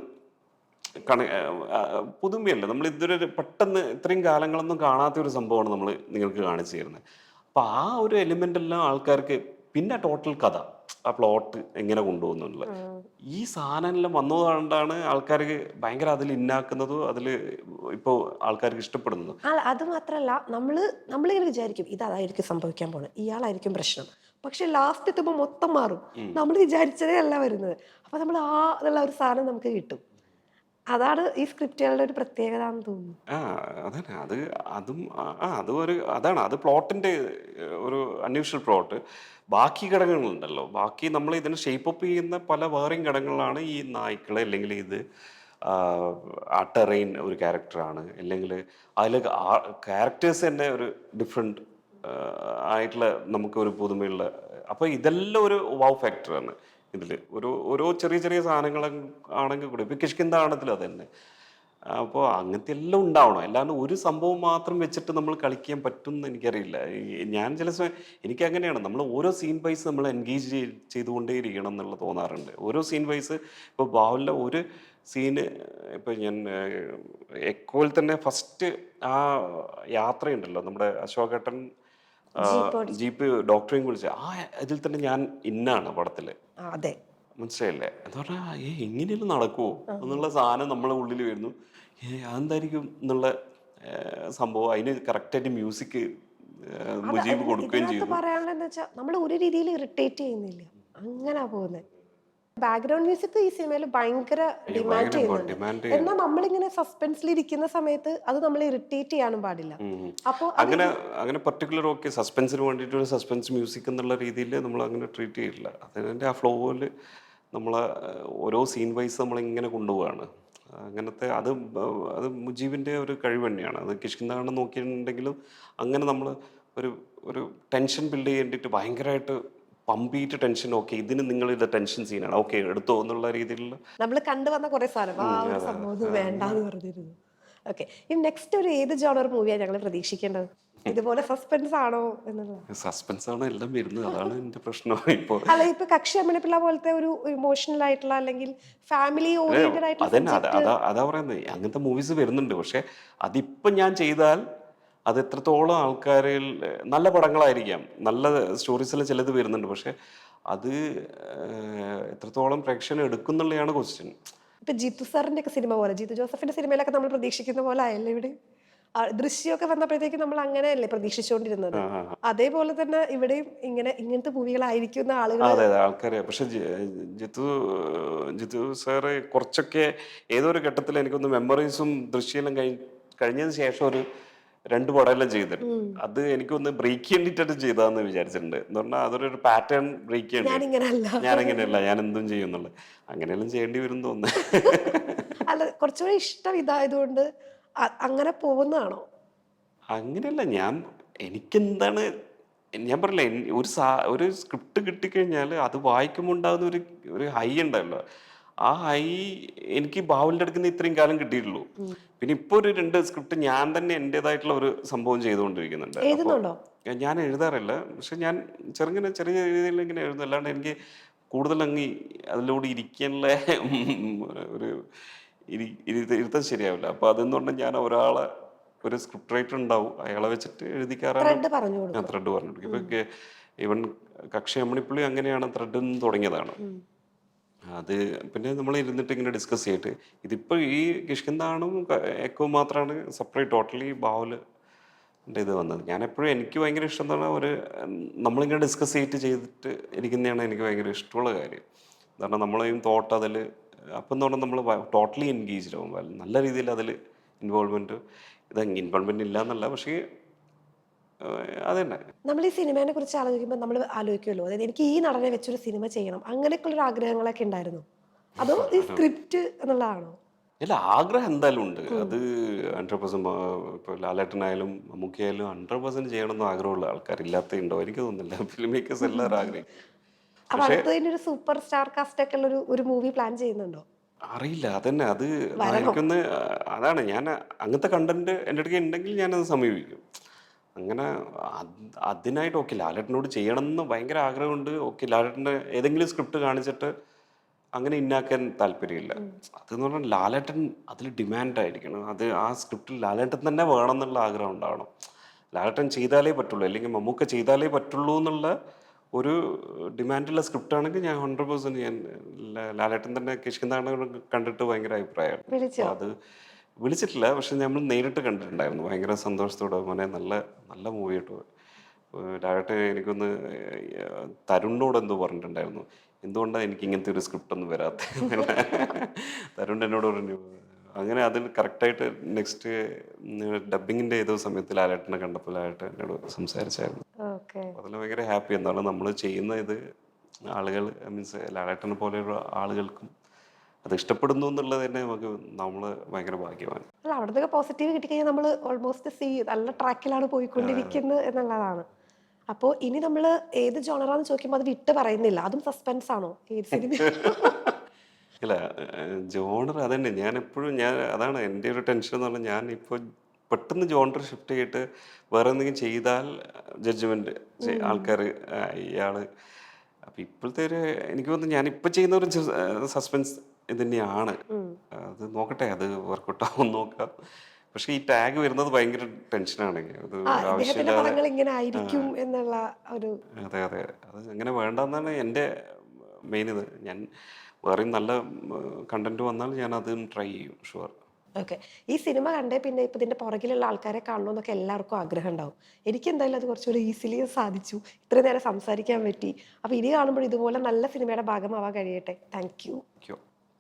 പുതുമയല്ല. നമ്മൾ ഇതൊരു പെട്ടെന്ന് ഇത്രയും കാലങ്ങളൊന്നും കാണാത്ത ഒരു സംഭവമാണ് നമ്മൾ നിങ്ങൾക്ക് കാണിച്ചു തരുന്നത്. അപ്പം ആ ഒരു എലിമെൻ്റ് എല്ലാം ആൾക്കാർക്ക്, പിന്നെ ടോട്ടൽ കഥ, ആ പ്ലോട്ട് എങ്ങനെ കൊണ്ടുപോകുന്നുള്ള ഈ സാധനം എല്ലാം വന്നതുകൊണ്ടാണ് ആൾക്കാർക്ക് ഭയങ്കര അതിൽ ഇന്നാക്കുന്നതും അതിൽ ഇപ്പോൾ ആൾക്കാർക്ക് ഇഷ്ടപ്പെടുന്നതും. അത് മാത്രല്ല നമ്മളിങ്ങനെ വിചാരിക്കും ഇതായിരിക്കും സംഭവിക്കാൻ പോണത്, ഇയാളായിരിക്കും പ്രശ്നം. പക്ഷെ ലാസ്റ്റ് എത്തുമ്പോൾ മൊത്തം മാറും. നമ്മൾ വിചാരിച്ചതേ അല്ല വരുന്നത്. അപ്പൊ നമ്മൾ എന്നുള്ള ഒരു സാധനം നമുക്ക് കിട്ടും. അതാണ് ഈ സ്ക്രിപ്റ്റുകളുടെ ഒരു പ്രത്യേകത എന്ന് തോന്നുന്നു. അതന്നെ. അതാണ് അത് പ്ലോട്ടിന്റെ ഒരു അൺയൂഷ്വൽ പ്ലോട്ട്. ബാക്കി ഘടകങ്ങളുണ്ടല്ലോ, ബാക്കി നമ്മൾ ഇതിനെ ഷേപ്പ് അപ്പ് ചെയ്യുന്ന പല വേറെയും ഘടകങ്ങളാണ് ഈ നായ്ക്കള്, അല്ലെങ്കിൽ ഇത് ആ ടെറൈൻ ഒരു ക്യാരക്ടറാണ്, അല്ലെങ്കിൽ അതിൽ ക്യാരക്ടേഴ്സ് തന്നെ ഒരു ഡിഫറെൻറ്റ് ആയിട്ടുള്ള നമുക്കൊരു പുതുമയുള്ള. അപ്പോൾ ഇതെല്ലാം ഒരു വൗ ഫാക്ടറാണ് ഇതിൽ. ഓരോ ചെറിയ ചെറിയ സാധനങ്ങൾ ആണെങ്കിൽ കൂടി, ഇപ്പോൾ കിഷ്കിന്താണത്തിൽ അത് തന്നെ. അപ്പോൾ അങ്ങനത്തെ എല്ലാം ഉണ്ടാവണം. അല്ലാണ്ട് ഒരു സംഭവം മാത്രം വെച്ചിട്ട് നമ്മൾ കളിക്കാൻ പറ്റും എന്ന് എനിക്കറിയില്ല. ഞാൻ ചില സമയം എനിക്ക് അങ്ങനെയാണ്, നമ്മൾ ഓരോ സീൻ വൈസ് നമ്മൾ എൻഗേജ് ചെയ്തുകൊണ്ടേ ഇരിക്കണം എന്നുള്ള തോന്നാറുണ്ട്. ഓരോ സീൻ വൈസ്. ഇപ്പോൾ ബാഹുലിലെ ഒരു സീന്, ഇപ്പോൾ ഞാൻ എക്കോയിൽ തന്നെ ഫസ്റ്റ് ആ യാത്രയുണ്ടല്ലോ, നമ്മുടെ അശോകേട്ടൻ ജീപ്പ് ഡോക്ടറെയും വിളിച്ച് ഇതിൽ തന്നെ ഞാൻ ഇന്നാണ് പടത്തിൽ, അതെ, മനസ്സിലായില്ലേ? എന്ന് പറഞ്ഞാൽ എങ്ങനെയും നടക്കുമോ എന്നുള്ള സാധനം നമ്മളെ ഉള്ളിൽ വരുന്നു. അതെന്തായിരിക്കും എന്നുള്ള സംഭവം. അതിന് കറക്റ്റായിട്ട് മ്യൂസിക് മുജീബ് കൊടുക്കുകയും ചെയ്തു. പറയാനുള്ളതെന്ന് വെച്ചാൽ നമ്മൾ ഒരു രീതിയിൽ ഇറിറ്റേറ്റ് ചെയ്യുന്നില്ല, അങ്ങനെ പോകുന്നത്. ബാക്ക്ഗ്രൗണ്ട് മ്യൂസിക് ഈ സിനിമയിൽ ഭയങ്കര ഡിമാൻഡ് ചെയ്യുന്നുണ്ട്. എന്നാൽ നമ്മളിങ്ങനെ സസ്പെൻസിൽ ഇരിക്കുന്ന സമയത്ത് അത് നമ്മൾ ഇറിറ്റേറ്റ് ചെയ്യാനും പാടില്ല. അപ്പോൾ അങ്ങനെ പർട്ടിക്കുലർ ഓക്കെ സസ്പെൻസിന് വേണ്ടിയിട്ട് ഒരു സസ്പെൻസ് മ്യൂസിക് എന്നുള്ള രീതിയിൽ നമ്മൾ അങ്ങനെ ട്രീറ്റ് ചെയ്യില്ല. അതിൻ്റെ ആ ഫ്ലോയിൽ നമ്മൾ ഓരോ സീൻ വൈസ് നമ്മളിങ്ങനെ കൊണ്ടുപോവാണ്. അങ്ങനത്തെ അത് മുജീബിൻ്റെ ഒരു കഴിവ് തന്നെയാണ്. അത് കിഷ്കിന്താണെന്ന് നോക്കിയിട്ടുണ്ടെങ്കിലും അങ്ങനെ നമ്മൾ ഒരു ടെൻഷൻ ബിൽഡ് ചെയ്യേണ്ടിയിട്ട് ഭയങ്കരമായിട്ട് പമ്പീറ്റ് ടെൻഷൻ, ഓക്കെ ഇതിന് നിങ്ങൾ ഇത് ടെൻഷൻ സീനാണ്, ഓക്കെ എടുത്തോ എന്നുള്ള രീതിയിലുള്ള നമ്മൾ കണ്ടുവന്ന കുറെ സംഭവം വേണ്ടെന്ന് പറഞ്ഞിരുന്നു. ഓക്കെ, ഈ നെക്സ്റ്റ് ഒരു ഏത് ജോണർ മൂവിയാണ് ഞങ്ങൾ പ്രതീക്ഷിക്കേണ്ടത്? ഇതുപോലെ സസ്പെൻസ് ആണോ എന്നുള്ളത്? സസ്പെൻസ് ആണ് എല്ലാം വരുന്നത്, അതാണ് എന്റെ പ്രശ്നം. ഇപ്പോൾ അല്ല, ഇപ്പൊ കക്ഷി അമ്മിണിപ്പിള്ള പോലത്തെ ഒരു ഇമോഷണൽ ആയിട്ടുള്ള അല്ലെങ്കിൽ ഫാമിലി ഓറിയന്റഡ് ആയിട്ടുള്ള അതന്നെ അതാ പറയുന്നത്, അങ്ങനത്തെ മൂവീസ് വരുന്നുണ്ട്. പക്ഷെ അതിപ്പം ഞാൻ ചെയ്താൽ അത് എത്രത്തോളം ആൾക്കാരിൽ നല്ല പടങ്ങളായിരിക്കാം, നല്ല സ്റ്റോറീസിൽ ചിലത് വരുന്നുണ്ട്, പക്ഷെ അത് എത്രത്തോളം പ്രേക്ഷകൻ എടുക്കുന്നുള്ളതാണ് ക്വസ്റ്റ്യൻ. ഇപ്പൊ ജിത്തു സാറിന്റെ ഒക്കെ സിനിമ പോലെ, ജിത്തു ജോസഫിന്റെ സിനിമയിലൊക്കെ നമ്മൾ പ്രതീക്ഷിക്കുന്ന പോലെ ആയല്ലേ ഇവിടെ? ദൃശ്യമൊക്കെ വന്നപ്പോഴത്തേക്ക് നമ്മൾ അങ്ങനെയല്ലേ പ്രതീക്ഷിച്ചുകൊണ്ടിരുന്നത്? അതേപോലെ തന്നെ ഇവിടെയും ഇങ്ങനത്തെ മൂവികളായിരിക്കുന്ന ആളുകൾ. അതെ ആൾക്കാരെ. പക്ഷെ ജിത്തു സാറ് കുറച്ചൊക്കെ ഏതോ ഒരു ഘട്ടത്തിൽ എനിക്കൊന്ന് മെമ്മറീസും ദൃശ്യമെല്ലാം കഴിഞ്ഞതിന് ശേഷം ഒരു 2 പടമെല്ലാം ചെയ്തിട്ടുണ്ട്. അത് എനിക്കൊന്ന് ബ്രേക്ക് ചെയ്യേണ്ടിട്ട് ചെയ്താന്ന് വിചാരിച്ചിട്ടുണ്ട്. എന്ന് പറഞ്ഞാൽ അതൊരു പാറ്റേൺ ബ്രേക്ക് ചെയ്യേണ്ടി, ഞാനങ്ങനെയല്ല, ഞാൻ എന്തും ചെയ്യുന്നുള്ളത്, അങ്ങനെയെല്ലാം ചെയ്യേണ്ടി വരും തോന്നുന്നു. അല്ല, കുറച്ചുകൂടി ഇഷ്ടം ഇതായതുകൊണ്ട് അങ്ങനെ പോകുന്നതാണോ? അങ്ങനെയല്ല, എനിക്കെന്താണ് ഞാൻ പറയില്ല, ഒരു സ്ക്രിപ്റ്റ് കിട്ടിക്കഴിഞ്ഞാൽ അത് വായിക്കുമ്പോൾ ഉണ്ടാകുന്ന ഒരു ഹൈ ഉണ്ടല്ലോ, ആ ഹൈ എനിക്ക് ബാഹുലിൻ്റെ അടുക്കുന്ന ഇത്രയും കാലം കിട്ടിയിട്ടുള്ളൂ. പിന്നെ ഇപ്പോൾ ഒരു 2 സ്ക്രിപ്റ്റ് ഞാൻ തന്നെ എൻ്റെതായിട്ടുള്ള ഒരു സംഭവം ചെയ്തുകൊണ്ടിരിക്കുന്നുണ്ട്. അപ്പോൾ എഴുതുന്നുണ്ടോ? ഞാൻ എഴുതാറില്ല. പക്ഷെ ഞാൻ ചെറിയ രീതിയിൽ ഇങ്ങനെ എഴുതും. അല്ലാണ്ട് എനിക്ക് കൂടുതൽ അങ്ങ് അതിലൂടെ ഇരിക്കാനുള്ള ഒരു ഇരുത്തം ശരിയാവില്ല. അപ്പോൾ അതെന്നുകൊണ്ട് ഞാൻ ഒരാളെ ഒരു സ്ക്രിപ്റ്റ് റൈറ്റർ ഉണ്ടാവും. അയാളെ വെച്ചിട്ട് എഴുതിക്കാറാണ് ത്രെഡ് പറഞ്ഞു ഞാൻ കൊടുക്കും. ത്രെഡ് പറഞ്ഞു കൊടുക്കും. ഇപ്പോൾ ഈവൻ കക്ഷി അമ്മിണിപ്പുള്ളി അങ്ങനെയാണ് ത്രെഡിൽ നിന്ന് തുടങ്ങിയതാണ്. അത് പിന്നെ നമ്മൾ ഇരുന്നിട്ട് ഇങ്ങനെ ഡിസ്കസ് ചെയ്തിട്ട് ഇതിപ്പോൾ ഈ കിഷ്കിന്താണും എക്കോ മാത്രമാണ് സെപ്പറേറ്റ് ടോട്ടലി ബാവുല് ഇത് വന്നത്. ഞാൻ എപ്പോഴും എനിക്ക് ഭയങ്കര ഇഷ്ടം എന്ന് പറഞ്ഞാൽ നമ്മളിങ്ങനെ ഡിസ്കസ് ചെയ്തിട്ട് ഇരിക്കുന്നതാണ് എനിക്ക് ഭയങ്കര ഇഷ്ടമുള്ള കാര്യം. കാരണം നമ്മളെയും തോട്ട് അതിൽ അപ്പം എന്ന് പറഞ്ഞാൽ നമ്മൾ ടോട്ടലി എൻഗേജ്ഡ് ആവും. നല്ല രീതിയിൽ അതിൽ ഇൻവോൾവ്മെൻറ്റ് ഇൻവോൾവ്മെൻറ്റ് ഇല്ല എന്നല്ല, പക്ഷേ അത് തന്നെ. നമ്മൾ ഈ സിനിമയെ കുറിച്ച് ആലോചിക്കുമ്പോൾ നമ്മൾ ആലോചിക്കുമല്ലോ, അതായത് എനിക്ക് ഈ നടനെ വെച്ചൊരു സിനിമ ചെയ്യണം, അങ്ങനെയൊക്കെയുള്ള ആഗ്രഹങ്ങളൊക്കെ ഉണ്ടായിരുന്നു. അതോ ഈ സ്ക്രിപ്റ്റ് എന്നുള്ളതാണോ? ഇല്ല, ആഗ്രഹം എന്തായാലും ഉണ്ട്. അത് 100%. ഇപ്പോൾ ലാലേട്ടനായാലും മമ്മൂക്കയായാലും 100% ചെയ്യണമെന്ന് ആഗ്രഹമുള്ള ആൾക്കാരില്ലാത്ത ഉണ്ടോ എനിക്ക് തോന്നുന്നില്ല. ഫിലിം മേക്കേഴ്സ് എല്ലാവരും ആഗ്രഹിക്കും. അപ്പൊ പക്ഷേ അടുത്തതിന് ഒരു സൂപ്പർ സ്റ്റാർ കാസ്റ്റ് ഒക്കെ ഉള്ള ഒരു മൂവി പ്ലാൻ ചെയ്യുന്നുണ്ടോ? അറിയില്ല, അതന്നെ അത് വരണം. എനിക്കൊന്ന് അതാണ് ഞാൻ അങ്ങനത്തെ കണ്ടന്റ് എൻ്റെ അടുത്ത് ഉണ്ടെങ്കിൽ ഞാനത് സമീപിക്കും. അങ്ങനെ അതിനായിട്ട് ഓക്കെ ലാലേട്ടനോട് ചെയ്യണം എന്ന് ഭയങ്കര ആഗ്രഹമുണ്ട്. ഓക്കെ ലാലേട്ടൻ്റെ ഏതെങ്കിലും സ്ക്രിപ്റ്റ് കാണിച്ചിട്ട് അങ്ങനെ ഇന്നാക്കാൻ താല്പര്യമില്ല. അതെന്ന് പറഞ്ഞാൽ ലാലേട്ടൻ അതിൽ ഡിമാൻഡായിരിക്കണം. അത് ആ സ്ക്രിപ്റ്റിൽ ലാലേട്ടൻ തന്നെ വേണം എന്നുള്ള ആഗ്രഹം ഉണ്ടാവണം. ലാലേട്ടൻ ചെയ്താലേ പറ്റുള്ളൂ, അല്ലെങ്കിൽ മമ്മൂക്ക ചെയ്താലേ പറ്റുള്ളൂ എന്നുള്ള ഒരു ഡിമാൻഡുള്ള സ്ക്രിപ്റ്റ് ആണെങ്കിൽ ഞാൻ 100% ഞാൻ ലാലേട്ടൻ തന്നെ കിഷ്കിന്താണ് കണ്ടിട്ട് ഭയങ്കര അഭിപ്രായമാണ്. അപ്പോൾ വിളിച്ചോ? അത് വിളിച്ചിട്ടില്ല, പക്ഷെ നമ്മൾ നേരിട്ട് കണ്ടിട്ടുണ്ടായിരുന്നു. ഭയങ്കര സന്തോഷത്തോടെ മോനെ നല്ല നല്ല മൂവി കേട്ടോ. ലാലേട്ടൻ എനിക്കൊന്ന് തരുണിനോട് എന്തോ പറഞ്ഞിട്ടുണ്ടായിരുന്നു, എന്തുകൊണ്ടാണ് എനിക്ക് ഇങ്ങനത്തെ ഒരു സ്ക്രിപ്റ്റ് ഒന്നും വരാത്തത്. തരുൺ എന്നോട് പറഞ്ഞു. അങ്ങനെ അതിൽ കറക്റ്റായിട്ട് നെക്സ്റ്റ് ഡബിങ്ങിൻ്റെ ഏതോ സമയത്ത് ലാലേട്ടനെ കണ്ടപ്പോൾ ലാലേട്ടൻ എന്നോട് സംസാരിച്ചായിരുന്നു. ഓക്കെ. അതിൽ ഭയങ്കര ഹാപ്പി. എന്താണ് നമ്മൾ ചെയ്യുന്ന ഇത് ആളുകൾ മീൻസ് ലാലേട്ടനെ പോലെയുള്ള ആളുകൾക്കും അത് ഇഷ്ടപ്പെടുന്നു എന്നുള്ളത് തന്നെ നമുക്ക് നമ്മൾ ഭയങ്കര ഭാഗ്യമാണ്. അല്ല, അവിടത്തൊക്കെ പോസിറ്റീവ് കിട്ടിക്കഴിഞ്ഞാൽ നമ്മൾ ഓൾമോസ്റ്റ് നല്ല ട്രാക്കിലാണ് പോയിക്കൊണ്ടിരിക്കുന്നത് എന്നുള്ളതാണ്. അപ്പോൾ ഇനി നമ്മൾ ഏത് ജോണറാന്ന് ചോദിക്കുമ്പോൾ അത് വിട്ട് പറയുന്നില്ല, അതും സസ്പെൻസ് ആണോ ഏത് സിനിമ? ഇല്ല, ജോണർ അതന്നെ ഞാൻ എപ്പോഴും അതാണ് എൻ്റെ ഒരു ടെൻഷൻ എന്ന് പറഞ്ഞാൽ ഞാൻ ഇപ്പോൾ പെട്ടെന്ന് ജോണർ ഷിഫ്റ്റ് ചെയ്തിട്ട് വേറെ എന്തെങ്കിലും ചെയ്താൽ ജഡ്ജ്മെൻറ്റ് ആൾക്കാർ ഇയാൾ. അപ്പം ഇപ്പോഴത്തെ ഒരു എനിക്ക് തോന്നുന്നു ഞാനിപ്പോൾ ചെയ്യുന്ന ഒരു സസ്പെൻസ് ഇത് തന്നെയാണ്. അത് നോക്കട്ടെ, അത് വർക്കൗട്ട് ആവും നോക്കാം. പക്ഷേ ഈ ടാഗ് വരുന്നത് ഭയങ്കര ടെൻഷനാണ്. അത് ഇദ്ദേഹത്തിന്റെ ആവശ്യമില്ലാതെ. പടങ്ങൾ ഇങ്ങനെ ആയിരിക്കും എന്നുള്ള ഒരു. അതെ അതെ, അത് അങ്ങനെ വേണ്ടെന്നാണ് എൻ്റെ മെയിൻ ഇത്. ഞാൻ വേറെയും നല്ല കണ്ടന്റ് വന്നാൽ ഞാൻ അതും ട്രൈ ചെയ്യും, ഷുവർ. ഓക്കെ. ഈ സിനിമ കണ്ടേ പിന്നെ ഇപ്പൊ ഇതിന്റെ പുറകിലുള്ള ആൾക്കാരെ കാണണമെന്നൊക്കെ എല്ലാവർക്കും ആഗ്രഹം ഉണ്ടാവും. എനിക്ക് എന്തായാലും അത് കുറച്ചുകൂടി ഈസിലി സാധിച്ചു. ഇത്രയും നേരം സംസാരിക്കാൻ പറ്റി. അപ്പൊ ഇനി കാണുമ്പോൾ ഇതുപോലെ നല്ല സിനിമയുടെ ഭാഗമാവാൻ കഴിയട്ടെ. Thank you. Thank you.